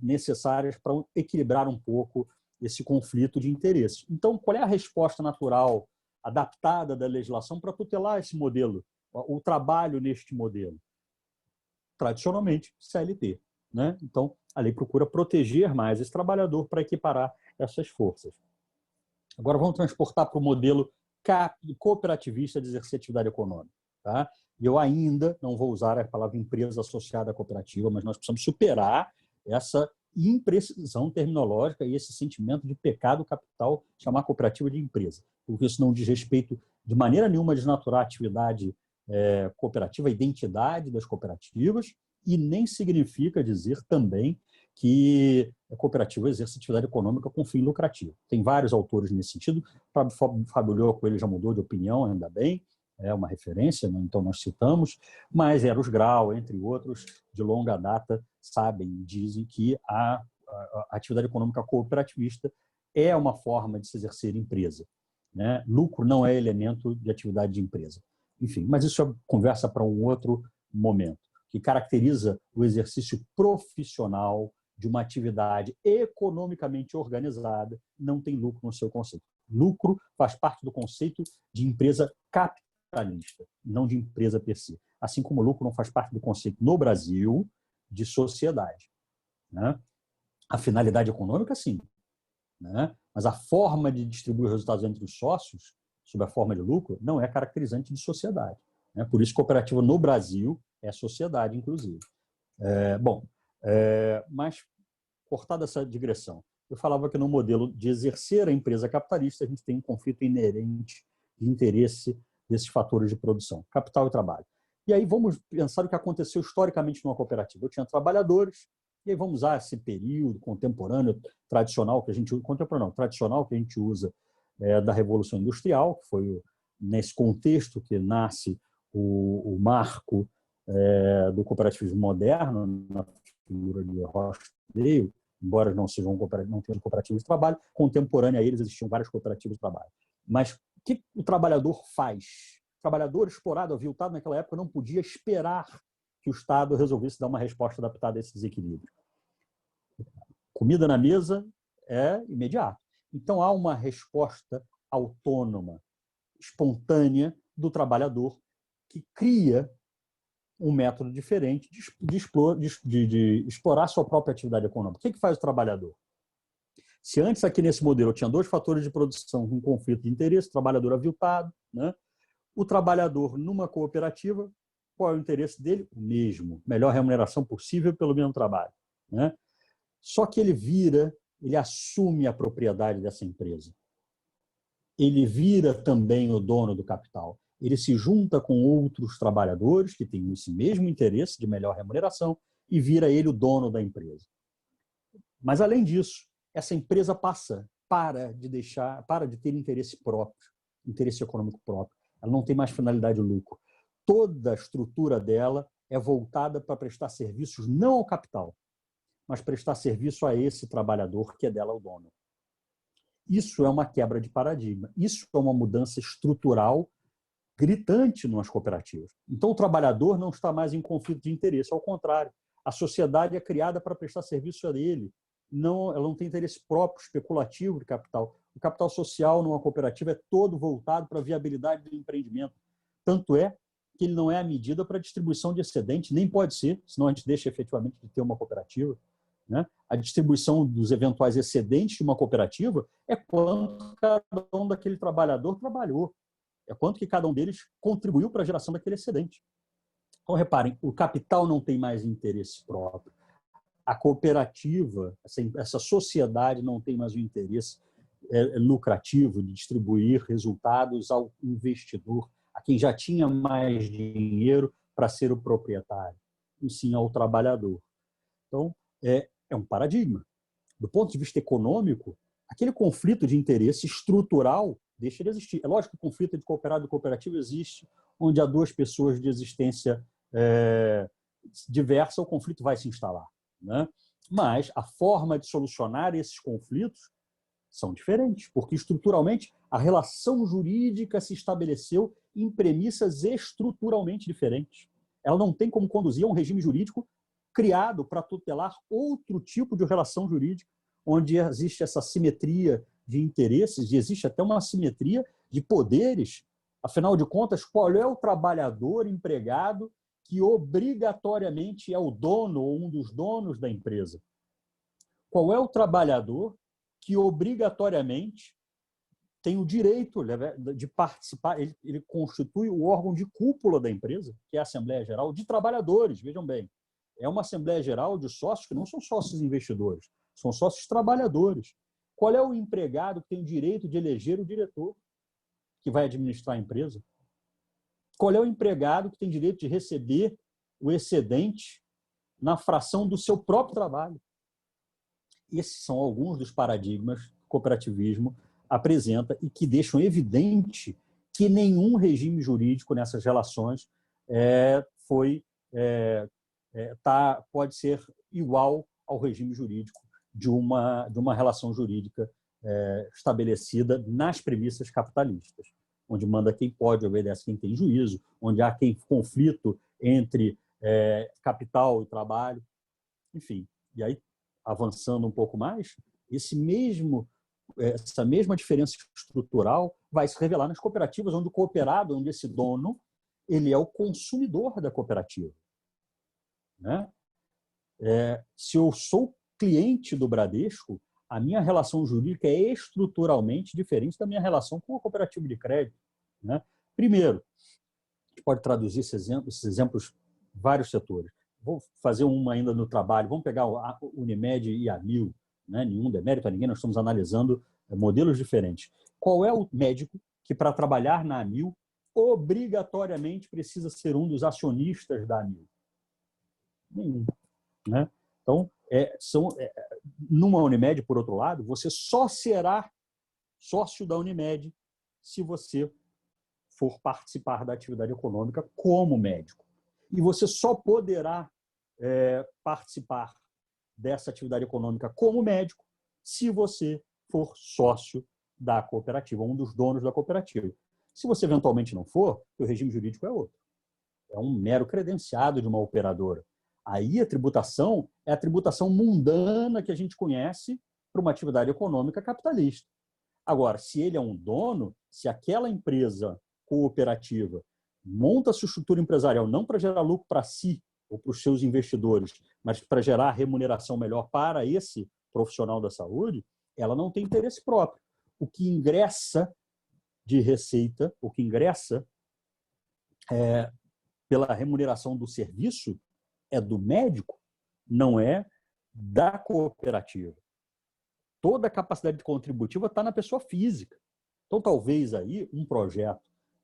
necessárias para equilibrar um pouco esse conflito de interesses. Então, qual é a resposta natural adaptada da legislação para tutelar esse modelo, o trabalho neste modelo? Tradicionalmente, CLT. Né? Então, a lei procura proteger mais esse trabalhador para equiparar essas forças. Agora, vamos transportar para o modelo cooperativista de exercer atividade econômica. Tá? E eu ainda não vou usar a palavra empresa associada à cooperativa, mas nós precisamos superar essa imprecisão terminológica e esse sentimento de pecado capital, chamar cooperativa de empresa, porque isso não diz respeito de maneira nenhuma a desnaturar a atividade cooperativa, a identidade das cooperativas, e nem significa dizer também que a cooperativa exerce atividade econômica com fim lucrativo. Tem vários autores nesse sentido. Fábio Lhó Coelho já mudou de opinião, ainda bem, é uma referência, né? Então nós citamos, mas Eros Grau, entre outros, de longa data, sabem e dizem que a atividade econômica cooperativista é uma forma de se exercer empresa. Né? Lucro não é elemento de atividade de empresa. Enfim, mas isso é conversa para um outro momento, que caracteriza o exercício profissional de uma atividade economicamente organizada, não tem lucro no seu conceito. Lucro faz parte do conceito de empresa capitalista, não de empresa per se. Assim como o lucro não faz parte do conceito no Brasil de sociedade. Né? A finalidade econômica, sim. Né? Mas a forma de distribuir os resultados entre os sócios, sob a forma de lucro, não é caracterizante de sociedade. Né? Por isso, cooperativa no Brasil é sociedade, inclusive. Mas, cortada essa digressão, eu falava que no modelo de exercer a empresa capitalista, a gente tem um conflito inerente de interesse desses fatores de produção, capital e trabalho. E aí vamos pensar o que aconteceu historicamente numa cooperativa. Eu tinha trabalhadores, e aí vamos usar esse período contemporâneo, tradicional que a gente usa da Revolução Industrial, que foi nesse contexto que nasce o marco do cooperativismo moderno, na figura de Rochdale, embora não tenham cooperativas de trabalho, contemporânea a eles existiam várias cooperativas de trabalho. Mas o que o trabalhador faz? O trabalhador explorado, aviltado naquela época, não podia esperar que o Estado resolvesse dar uma resposta adaptada a esse desequilíbrio. Comida na mesa é imediato. Então, há uma resposta autônoma, espontânea do trabalhador que cria um método diferente de explorar sua própria atividade econômica. O que faz o trabalhador? Se antes aqui nesse modelo eu tinha dois fatores de produção com conflito de interesse, trabalhador aviltado, né? O trabalhador numa cooperativa, qual é o interesse dele? O mesmo, melhor remuneração possível pelo mesmo trabalho. Né? Só que ele assume a propriedade dessa empresa. Ele vira também o dono do capital. Ele se junta com outros trabalhadores que têm esse mesmo interesse de melhor remuneração e vira ele o dono da empresa. Mas, além disso, essa empresa para de ter interesse próprio, interesse econômico próprio. Ela não tem mais finalidade de lucro. Toda a estrutura dela é voltada para prestar serviços não ao capital, mas prestar serviço a esse trabalhador que é dela o dono. Isso é uma quebra de paradigma. Isso é uma mudança estrutural gritante nas cooperativas. Então, o trabalhador não está mais em conflito de interesse, ao contrário. A sociedade é criada para prestar serviço a ele. Não, ela não tem interesse próprio, especulativo de capital. O capital social numa cooperativa é todo voltado para a viabilidade do empreendimento. Tanto é que ele não é a medida para a distribuição de excedente, nem pode ser, senão a gente deixa efetivamente de ter uma cooperativa. Né? A distribuição dos eventuais excedentes de uma cooperativa é quanto cada um daquele trabalhador trabalhou, é quanto que cada um deles contribuiu para a geração daquele excedente. Então, reparem, o capital não tem mais interesse próprio. A cooperativa, essa sociedade não tem mais o interesse lucrativo de distribuir resultados ao investidor, a quem já tinha mais dinheiro para ser o proprietário, e sim ao trabalhador. Então, é um paradigma. Do ponto de vista econômico, aquele conflito de interesse estrutural deixa de existir. É lógico que o conflito de cooperado e cooperativo existe, onde há duas pessoas de existência diversa, o conflito vai se instalar. Né? Mas a forma de solucionar esses conflitos são diferentes, porque estruturalmente a relação jurídica se estabeleceu em premissas estruturalmente diferentes. Ela não tem como conduzir a um regime jurídico criado para tutelar outro tipo de relação jurídica, onde existe essa simetria de interesses, e existe até uma simetria de poderes. Afinal de contas, qual é o trabalhador empregado que obrigatoriamente é o dono ou um dos donos da empresa? Qual é o trabalhador que obrigatoriamente tem o direito de participar? Ele constitui o órgão de cúpula da empresa, que é a Assembleia Geral de Trabalhadores, vejam bem. É uma Assembleia Geral de sócios que não são sócios investidores, são sócios trabalhadores. Qual é o empregado que tem o direito de eleger o diretor que vai administrar a empresa? Qual é o empregado que tem direito de receber o excedente na fração do seu próprio trabalho? Esses são alguns dos paradigmas que o cooperativismo apresenta e que deixam evidente que nenhum regime jurídico nessas relações pode ser igual ao regime jurídico de uma relação jurídica estabelecida nas premissas capitalistas, onde manda quem pode, obedece quem tem juízo, onde há conflito entre capital e trabalho, enfim. E aí, avançando um pouco mais, essa mesma diferença estrutural vai se revelar nas cooperativas, onde o cooperado, onde esse dono, ele é o consumidor da cooperativa. Né? Se eu sou cliente do Bradesco, a minha relação jurídica é estruturalmente diferente da minha relação com a cooperativa de crédito. Né? Primeiro, a gente pode traduzir esses exemplos em vários setores. Vou fazer uma ainda no trabalho. Vamos pegar a Unimed e a Amil, né? Nenhum demérito a ninguém, nós estamos analisando modelos diferentes. Qual é o médico que, para trabalhar na Amil, obrigatoriamente precisa ser um dos acionistas da Amil? Nenhum. Né? Então, numa Unimed, por outro lado, você só será sócio da Unimed se você for participar da atividade econômica como médico. E você só poderá participar dessa atividade econômica como médico se você for sócio da cooperativa, um dos donos da cooperativa. Se você eventualmente não for, o regime jurídico é outro. É um mero credenciado de uma operadora. Aí a tributação é a tributação mundana que a gente conhece para uma atividade econômica capitalista. Agora, se ele é um dono, se aquela empresa cooperativa monta a sua estrutura empresarial não para gerar lucro para si ou para os seus investidores, mas para gerar remuneração melhor para esse profissional da saúde, ela não tem interesse próprio. O que ingressa de receita, o que ingressa pela remuneração do serviço é do médico, não é da cooperativa. Toda a capacidade contributiva está na pessoa física. Então, talvez aí um projeto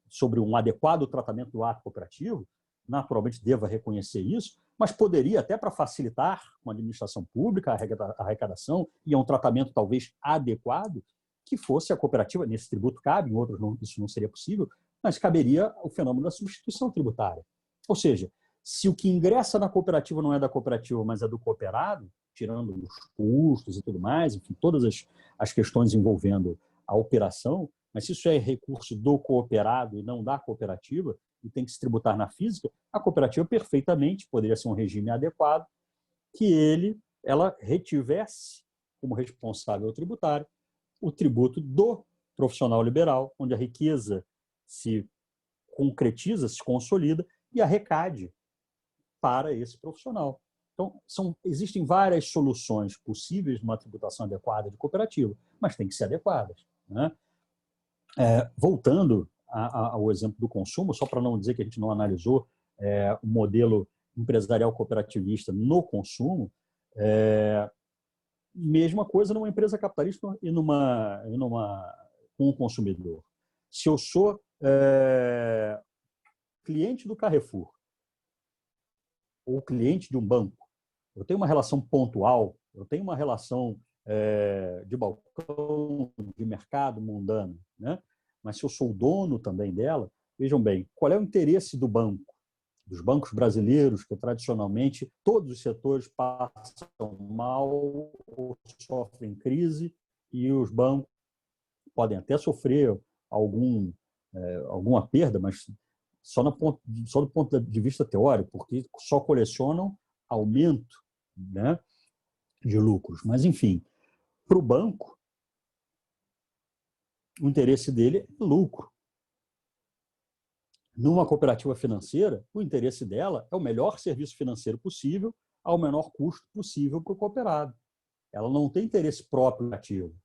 sobre um adequado tratamento do ato cooperativo, naturalmente deva reconhecer isso, mas poderia, até para facilitar uma administração pública, a arrecadação, e a um tratamento talvez adequado, que fosse a cooperativa, nesse tributo cabe, em outros isso não seria possível, mas caberia o fenômeno da substituição tributária. Ou seja, se o que ingressa na cooperativa não é da cooperativa, mas é do cooperado, tirando os custos e tudo mais, enfim, todas as questões envolvendo a operação, mas se isso é recurso do cooperado e não da cooperativa, e tem que se tributar na física, a cooperativa perfeitamente poderia ser um regime adequado que ela retivesse como responsável tributário o tributo do profissional liberal, onde a riqueza se concretiza, se consolida e arrecade para esse profissional. Então, existem várias soluções possíveis numa tributação adequada de cooperativa, mas tem que ser adequadas, né? Voltando ao exemplo do consumo, só para não dizer que a gente não analisou o modelo empresarial cooperativista no consumo, mesma coisa numa empresa capitalista e com o consumidor. Se eu sou cliente do Carrefour ou cliente de um banco, eu tenho uma relação pontual, eu tenho uma relação de balcão, de mercado mundano, né? Mas se eu sou o dono também dela, vejam bem, qual é o interesse do banco? Dos bancos brasileiros, que tradicionalmente todos os setores passam mal ou sofrem crise, e os bancos podem até sofrer alguma perda, mas só do ponto de vista teórico, porque só colecionam aumento, né, de lucros. Mas, enfim, para o banco, o interesse dele é lucro. Numa cooperativa financeira, o interesse dela é o melhor serviço financeiro possível ao menor custo possível para o cooperado. Ela não tem interesse próprio ativo.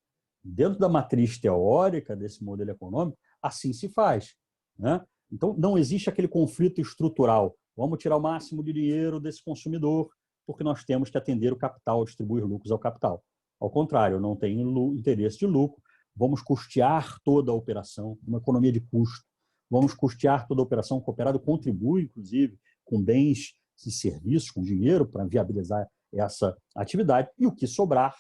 Dentro da matriz teórica desse modelo econômico, assim se faz, né? Então, não existe aquele conflito estrutural. Vamos tirar o máximo de dinheiro desse consumidor, porque nós temos que atender o capital, distribuir lucros ao capital. Ao contrário, eu não tenho interesse de lucro, vamos custear toda a operação, uma economia de custo. Vamos custear toda a operação, o cooperado contribui, inclusive, com bens e serviços, com dinheiro, para viabilizar essa atividade. E o que sobrar,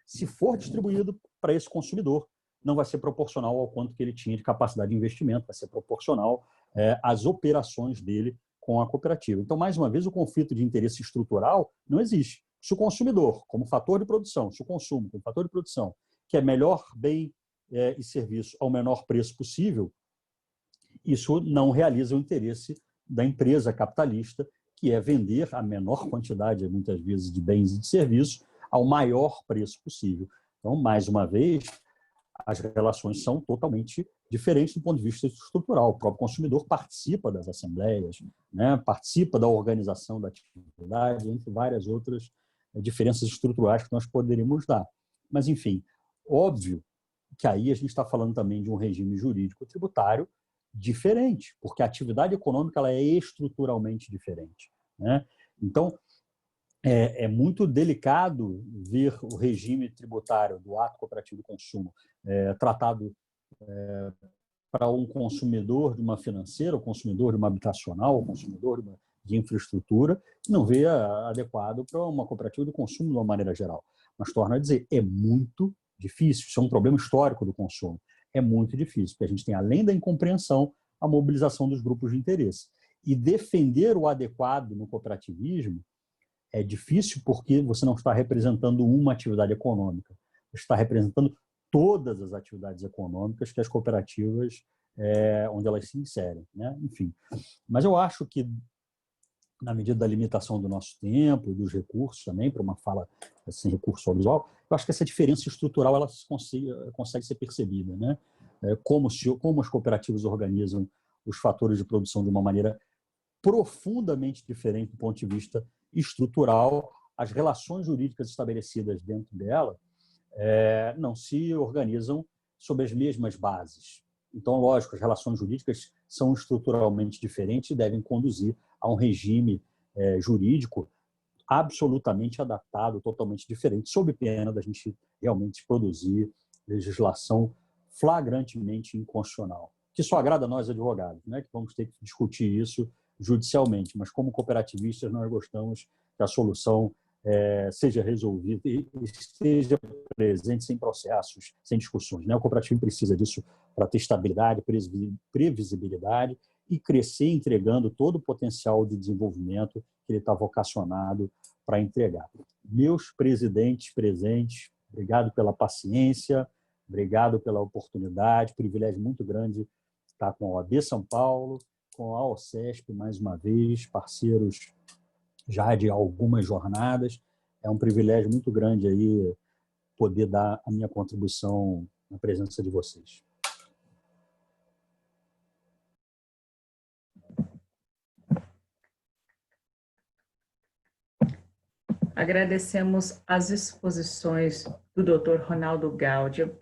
se for distribuído para esse consumidor, não vai ser proporcional ao quanto que ele tinha de capacidade de investimento, vai ser proporcional às operações dele com a cooperativa. Então, mais uma vez, o conflito de interesse estrutural não existe. Se o consumidor, como fator de produção, se o consumo como fator de produção, que é melhor bem e serviço ao menor preço possível, isso não realiza o interesse da empresa capitalista, que é vender a menor quantidade, muitas vezes, de bens e de serviços ao maior preço possível. Então, mais uma vez, as relações são totalmente diferentes do ponto de vista estrutural. O próprio consumidor participa das assembleias, né? Participa da organização da atividade, entre várias outras diferenças estruturais que nós poderíamos dar. Mas, enfim, óbvio que aí a gente está falando também de um regime jurídico tributário diferente, porque a atividade econômica ela é estruturalmente diferente, né? Então, é muito delicado ver o regime tributário do ato cooperativo de consumo tratado para um consumidor de uma financeira, o consumidor de uma habitacional, o consumidor de infraestrutura, não ver adequado para uma cooperativa de consumo de uma maneira geral. Mas, torno a dizer, é muito difícil, isso é um problema histórico do consumo. É muito difícil, porque a gente tem, além da incompreensão, a mobilização dos grupos de interesse. E defender o adequado no cooperativismo é difícil porque você não está representando uma atividade econômica, você está representando todas as atividades econômicas que as cooperativas, onde elas se inserem, né? Enfim, mas eu acho que, na medida da limitação do nosso tempo e dos recursos também, para uma fala sem recurso audiovisual, eu acho que essa diferença estrutural ela consegue ser percebida, né? Como as cooperativas organizam os fatores de produção de uma maneira profundamente diferente do ponto de vista estrutural, as relações jurídicas estabelecidas dentro dela não se organizam sob as mesmas bases. Então, lógico, as relações jurídicas são estruturalmente diferentes e devem conduzir a um regime jurídico absolutamente adaptado, totalmente diferente, sob pena da gente realmente produzir legislação flagrantemente inconstitucional, que só agrada a nós advogados, né? Que vamos ter que discutir isso judicialmente, mas como cooperativistas nós gostamos que a solução seja resolvida e esteja presente sem processos, sem discussões, né? O cooperativo precisa disso para ter estabilidade, previsibilidade e crescer entregando todo o potencial de desenvolvimento que ele está vocacionado para entregar. Meus presidentes presentes, obrigado pela paciência, obrigado pela oportunidade, privilégio muito grande estar com a OAB São Paulo, com a OCESP, mais uma vez, parceiros já de algumas jornadas. É um privilégio muito grande aí poder dar a minha contribuição na presença de vocês. Agradecemos as exposições do Dr. Ronaldo Gaudio.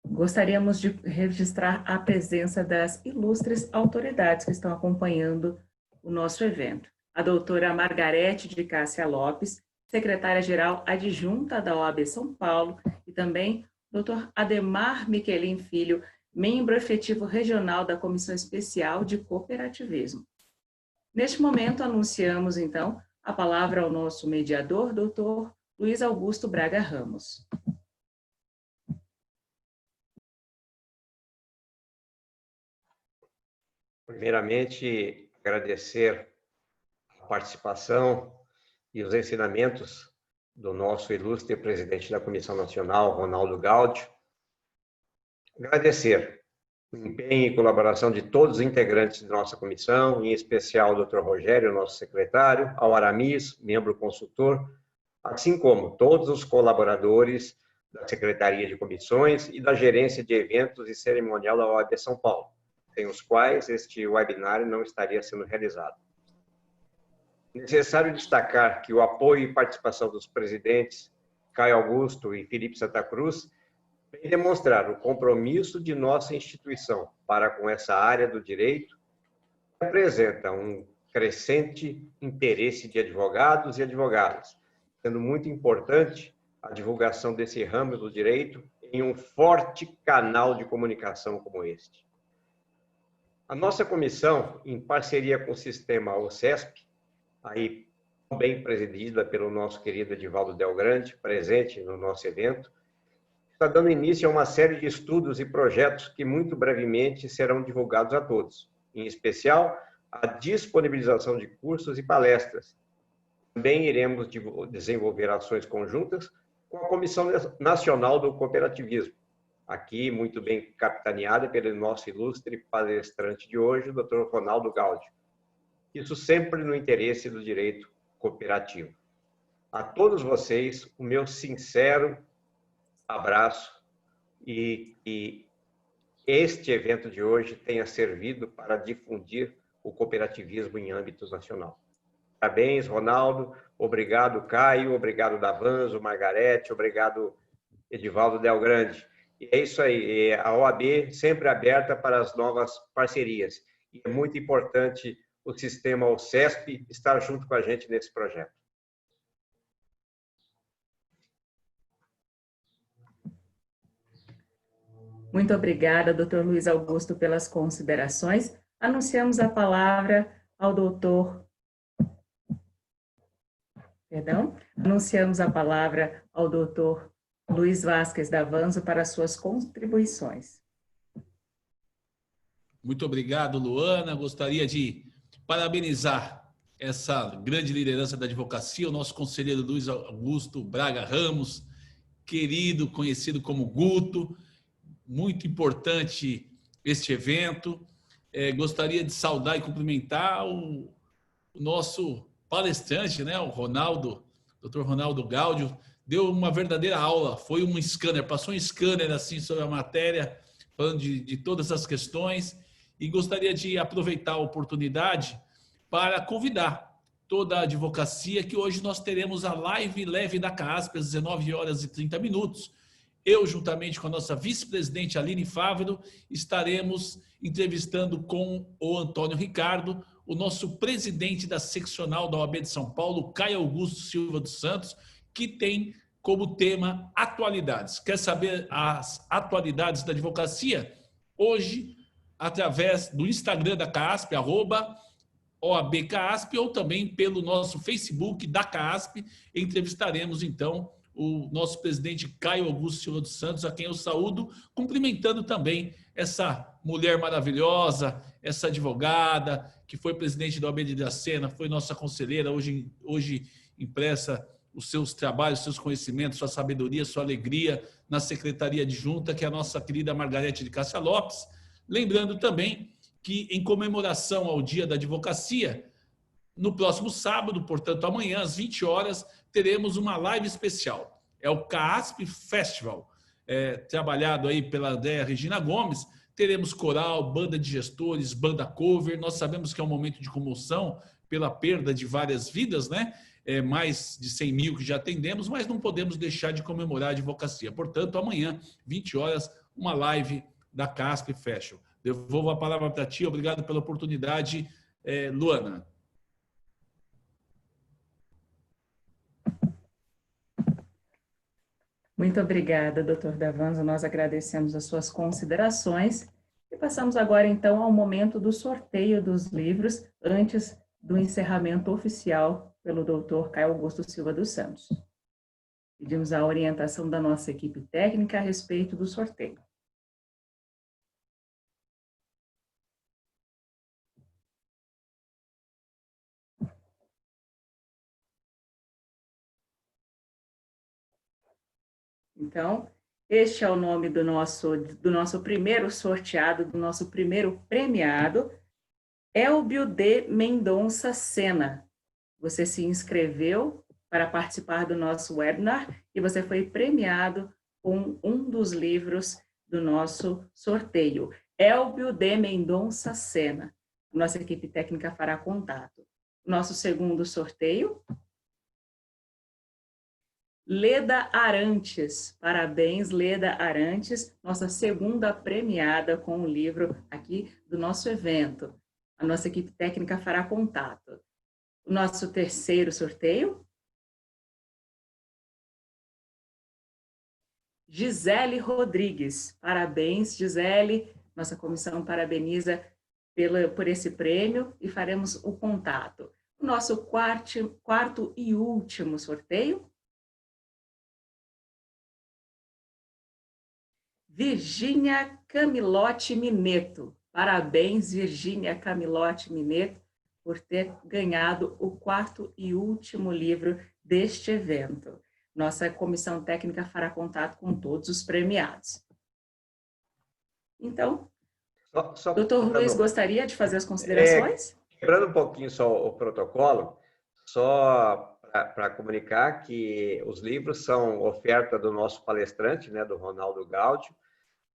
Gostaríamos de registrar a presença das ilustres autoridades que estão acompanhando o nosso evento. A doutora Margarete de Cássia Lopes, secretária-geral adjunta da OAB São Paulo, e também o Dr. Ademar Miquelin Filho, membro efetivo regional da Comissão Especial de Cooperativismo. Neste momento, anunciamos, então, a palavra ao nosso mediador, Dr. Luiz Augusto Braga Ramos. Primeiramente, agradecer a participação e os ensinamentos do nosso ilustre presidente da Comissão Nacional, Ronaldo Gaudio. Agradecer o empenho e colaboração de todos os integrantes da nossa comissão, em especial ao Dr. Rogério, nosso secretário, ao Aramis, membro consultor, assim como todos os colaboradores da Secretaria de Comissões e da Gerência de Eventos e Cerimonial da OAB São Paulo, sem os quais este webinar não estaria sendo realizado. É necessário destacar que o apoio e participação dos presidentes Caio Augusto e Felipe Santa Cruz vem demonstrar o compromisso de nossa instituição para com essa área do direito, que apresenta um crescente interesse de advogados e advogadas, sendo muito importante a divulgação desse ramo do direito em um forte canal de comunicação como este. A nossa comissão, em parceria com o sistema OCESP, aí bem presidida pelo nosso querido Edivaldo Del Grande, presente no nosso evento, está dando início a uma série de estudos e projetos que muito brevemente serão divulgados a todos, em especial a disponibilização de cursos e palestras. Também iremos desenvolver ações conjuntas com a Comissão Nacional do Cooperativismo, aqui muito bem capitaneada pelo nosso ilustre palestrante de hoje, o Dr. Ronaldo Gaudio. Isso sempre no interesse do direito cooperativo. A todos vocês, o meu sincero abraço e este evento de hoje tenha servido para difundir o cooperativismo em âmbito nacional. Parabéns, Ronaldo. Obrigado, Caio. Obrigado, Davanzo, Margarete. Obrigado, Edivaldo Del Grande. E é isso aí. A OAB sempre aberta para as novas parcerias. E é muito importante o sistema OCESP estar junto com a gente nesse projeto. Muito obrigada, doutor Luiz Augusto, pelas considerações. Anunciamos a palavra ao doutor... Anunciamos a palavra ao doutor Luiz Vasquez Davanzo para suas contribuições. Muito obrigado, Luana. Gostaria de parabenizar essa grande liderança da advocacia, o nosso conselheiro Luiz Augusto Braga Ramos, querido, conhecido como Guto. Muito importante este evento. Gostaria de saudar e cumprimentar o nosso palestrante, né, o Ronaldo, Dr. Ronaldo Gaudio, deu uma verdadeira aula, foi um scanner, passou um scanner assim sobre a matéria, falando de todas as questões, e gostaria de aproveitar a oportunidade para convidar toda a advocacia que hoje nós teremos a live leve da CASP às 19h30. Eu, juntamente com a nossa vice-presidente Aline Fávero, estaremos entrevistando com o Antônio Ricardo, o nosso presidente da seccional da OAB de São Paulo, Caio Augusto Silva dos Santos, que tem como tema atualidades. Quer saber as atualidades da advocacia? Hoje, através do Instagram da CASP, @OABCASP, ou também pelo nosso Facebook da CASP, entrevistaremos, então, o nosso presidente Caio Augusto Silva dos Santos, a quem eu saúdo, cumprimentando também essa mulher maravilhosa, essa advogada, que foi presidente da OAB de Dracena, foi nossa conselheira, hoje impressa os seus trabalhos, seus conhecimentos, sua sabedoria, sua alegria na Secretaria Adjunta, que é a nossa querida Margarete de Cássia Lopes. Lembrando também que, em comemoração ao Dia da Advocacia, no próximo sábado, portanto amanhã, às 20 horas, teremos uma live especial. É o CASP Festival, trabalhado aí pela Andréa Regina Gomes. Teremos coral, banda de gestores, banda cover. Nós sabemos que é um momento de comoção pela perda de várias vidas, né? Mais de 100 mil que já atendemos, mas não podemos deixar de comemorar a advocacia. Portanto, amanhã, 20 horas, uma live da CASP Festival. Devolvo a palavra para ti. Obrigado pela oportunidade, Luana. Muito obrigada, doutor Davanzo. Nós agradecemos as suas considerações e passamos agora, então, ao momento do sorteio dos livros, antes do encerramento oficial pelo doutor Caio Augusto Silva dos Santos. Pedimos a orientação da nossa equipe técnica a respeito do sorteio. Então, este é o nome do nosso primeiro sorteado, do nosso primeiro premiado, Elbio de Mendonça Sena. Você se inscreveu para participar do nosso webinar e você foi premiado com um dos livros do nosso sorteio, Elbio de Mendonça Sena. Nossa equipe técnica fará contato. Nosso segundo sorteio, Leda Arantes. Parabéns, Leda Arantes, nossa segunda premiada com o livro aqui do nosso evento. A nossa equipe técnica fará contato. O nosso terceiro sorteio, Gisele Rodrigues. Parabéns, Gisele. Nossa comissão parabeniza por esse prêmio e faremos o contato. O nosso quarto e último sorteio, Virgínia Camilotti Mineto. Parabéns, Virgínia Camilotti Mineto, por ter ganhado o quarto e último livro deste evento. Nossa comissão técnica fará contato com todos os premiados. Então, doutor Luiz, gostaria de fazer as considerações? Quebrando um pouquinho só o protocolo, só para comunicar que os livros são oferta do nosso palestrante, né, do Ronaldo Gaudio.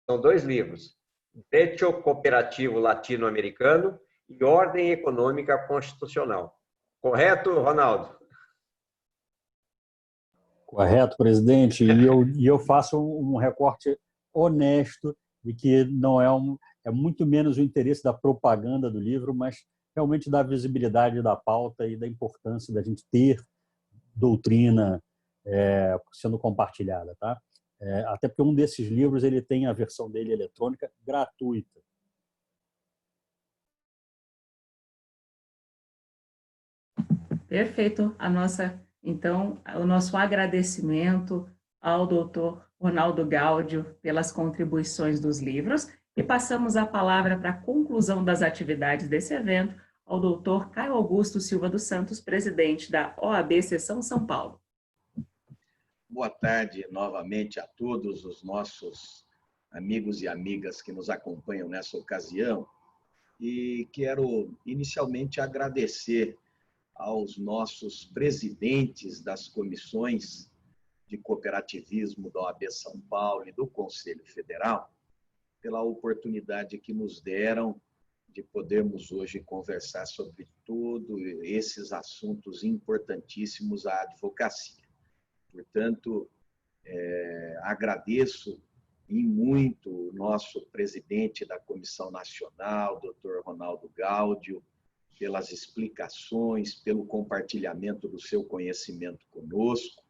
São 2 livros, Direito Cooperativo Latino-Americano e Ordem Econômica Constitucional. Correto, Ronaldo? Correto, presidente. E eu faço um recorte honesto de que não é muito menos o interesse da propaganda do livro, mas realmente da visibilidade da pauta e da importância da gente ter doutrina sendo compartilhada, tá? Até porque um desses livros ele tem a versão dele eletrônica gratuita. Perfeito. Então, o nosso agradecimento ao doutor Ronaldo Gaudio pelas contribuições dos livros e passamos a palavra para a conclusão das atividades desse evento ao doutor Caio Augusto Silva dos Santos, presidente da OAB Seção São Paulo. Boa tarde novamente a todos os nossos amigos e amigas que nos acompanham nessa ocasião e quero inicialmente agradecer aos nossos presidentes das comissões de cooperativismo da OAB São Paulo e do Conselho Federal pela oportunidade que nos deram de podermos hoje conversar sobre todos esses assuntos importantíssimos à advocacia. Portanto, agradeço e muito o nosso presidente da Comissão Nacional, Dr. Ronaldo Gaudio, pelas explicações, pelo compartilhamento do seu conhecimento conosco.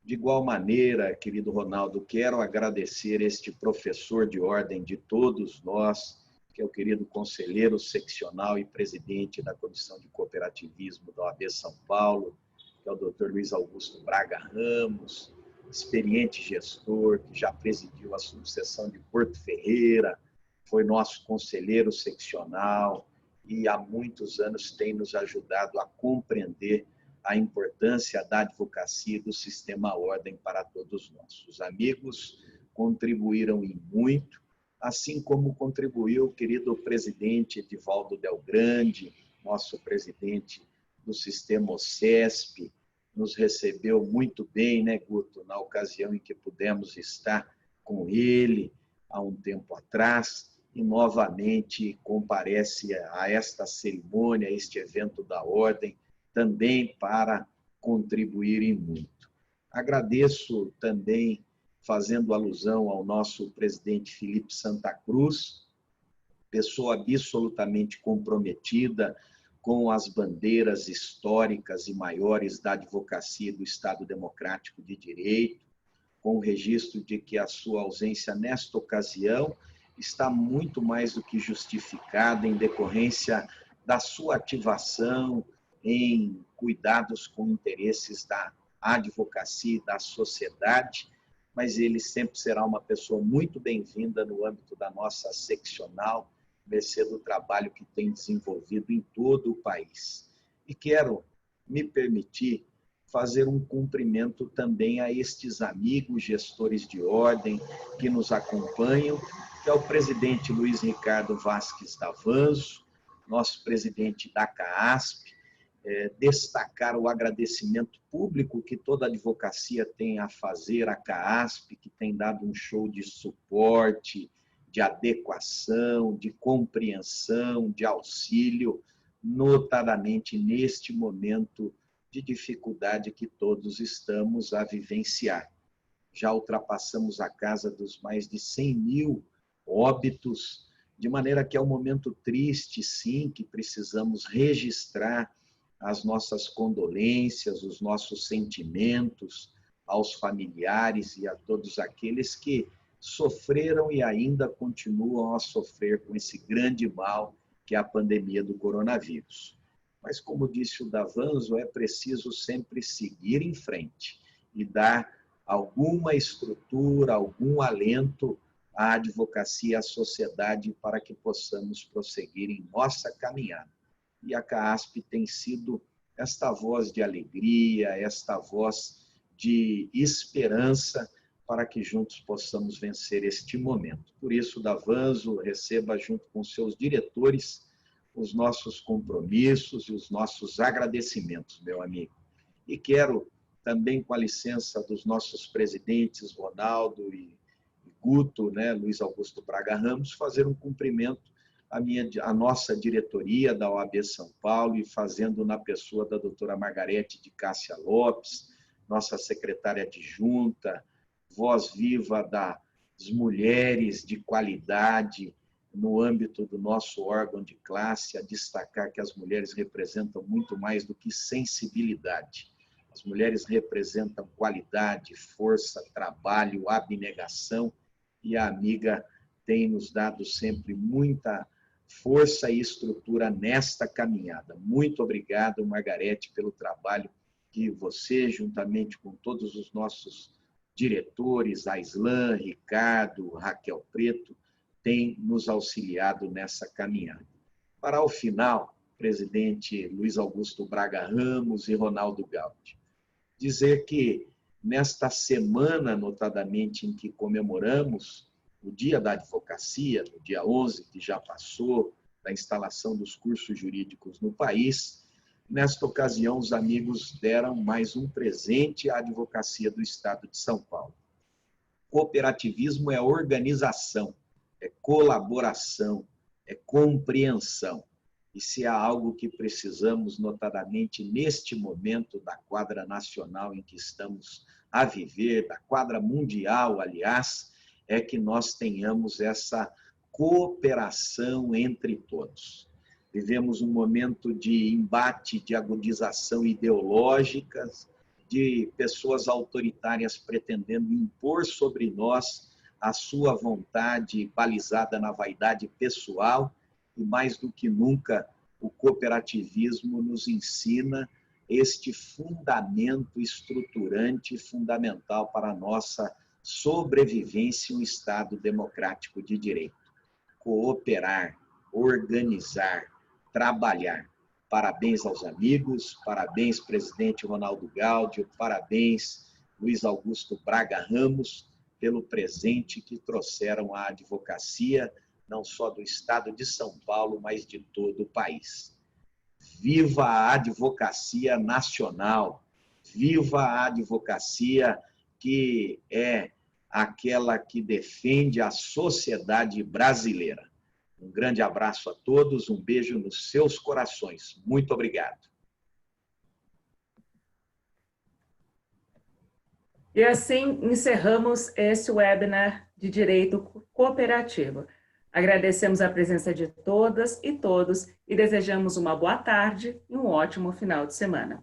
De igual maneira, querido Ronaldo, quero agradecer este professor de ordem de todos nós, que é o querido conselheiro seccional e presidente da Comissão de Cooperativismo da OAB São Paulo, que é o Dr. Luiz Augusto Braga Ramos, experiente gestor, que já presidiu a subseção de Porto Ferreira, foi nosso conselheiro seccional e há muitos anos tem nos ajudado a compreender a importância da advocacia e do sistema ordem para todos nós. Os amigos contribuíram em muito, assim como contribuiu o querido presidente Edivaldo Del Grande, nosso presidente do sistema OCESP, nos recebeu muito bem, né, Guto, na ocasião em que pudemos estar com ele há um tempo atrás, e novamente comparece a esta cerimônia, a este evento da Ordem, também para contribuir em muito. Agradeço também, fazendo alusão ao nosso presidente Felipe Santa Cruz, pessoa absolutamente comprometida com as bandeiras históricas e maiores da advocacia do Estado Democrático de Direito, com o registro de que a sua ausência nesta ocasião está muito mais do que justificada em decorrência da sua ativação em cuidados com interesses da advocacia e da sociedade, mas ele sempre será uma pessoa muito bem-vinda no âmbito da nossa seccional, mercê do trabalho que tem desenvolvido em todo o país. E quero me permitir fazer um cumprimento também a estes amigos gestores de ordem que nos acompanham, que é o presidente Luiz Ricardo Vasques Davanzo, nosso presidente da CAASP, destacar o agradecimento público que toda a advocacia tem a fazer à CAASP, que tem dado um show de suporte, de adequação, de compreensão, de auxílio, notadamente neste momento de dificuldade que todos estamos a vivenciar. Já ultrapassamos a casa dos mais de 100 mil óbitos, de maneira que é um momento triste, sim, que precisamos registrar as nossas condolências, os nossos sentimentos aos familiares e a todos aqueles que sofreram e ainda continuam a sofrer com esse grande mal que é a pandemia do coronavírus. Mas, como disse o Davanzo, é preciso sempre seguir em frente e dar alguma estrutura, algum alento à advocacia e à sociedade para que possamos prosseguir em nossa caminhada. E a CAASP tem sido esta voz de alegria, esta voz de esperança para que juntos possamos vencer este momento. Por isso, Davanzo, receba junto com seus diretores os nossos compromissos e os nossos agradecimentos, meu amigo. E quero também, com a licença dos nossos presidentes, Ronaldo e Guto, né, Luiz Augusto Braga Ramos, fazer um cumprimento à nossa diretoria da OAB São Paulo e fazendo na pessoa da doutora Margarete de Cássia Lopes, nossa secretária adjunta, voz viva das mulheres de qualidade no âmbito do nosso órgão de classe, a destacar que as mulheres representam muito mais do que sensibilidade. As mulheres representam qualidade, força, trabalho, abnegação, e a amiga tem nos dado sempre muita força e estrutura nesta caminhada. Muito obrigado, Margarete, pelo trabalho que você, juntamente com todos os nossos diretores, Aislan, Ricardo, Raquel Preto, tem nos auxiliado nessa caminhada. Para o final, presidente Luiz Augusto Braga Ramos e Ronaldo Gaudi, dizer que nesta semana, notadamente, em que comemoramos o Dia da Advocacia, no dia 11, que já passou, da instalação dos cursos jurídicos no país, nesta ocasião, os amigos deram mais um presente à advocacia do Estado de São Paulo. Cooperativismo é organização, é colaboração, é compreensão. E se há algo que precisamos, notadamente neste momento da quadra nacional em que estamos a viver, da quadra mundial, aliás, é que nós tenhamos essa cooperação entre todos. Vivemos um momento de embate, de agudização ideológica, de pessoas autoritárias pretendendo impor sobre nós a sua vontade balizada na vaidade pessoal, e mais do que nunca o cooperativismo nos ensina este fundamento estruturante fundamental para a nossa sobrevivência em um Estado democrático de direito. Cooperar, organizar, trabalhar. Parabéns aos amigos, parabéns, presidente Ronaldo Gaudio, parabéns, Luiz Augusto Braga Ramos, pelo presente que trouxeram à advocacia, não só do estado de São Paulo, mas de todo o país. Viva a advocacia nacional, viva a advocacia que é aquela que defende a sociedade brasileira. Um grande abraço a todos, um beijo nos seus corações. Muito obrigado. E assim encerramos esse webinar de Direito Cooperativo. Agradecemos a presença de todas e todos e desejamos uma boa tarde e um ótimo final de semana.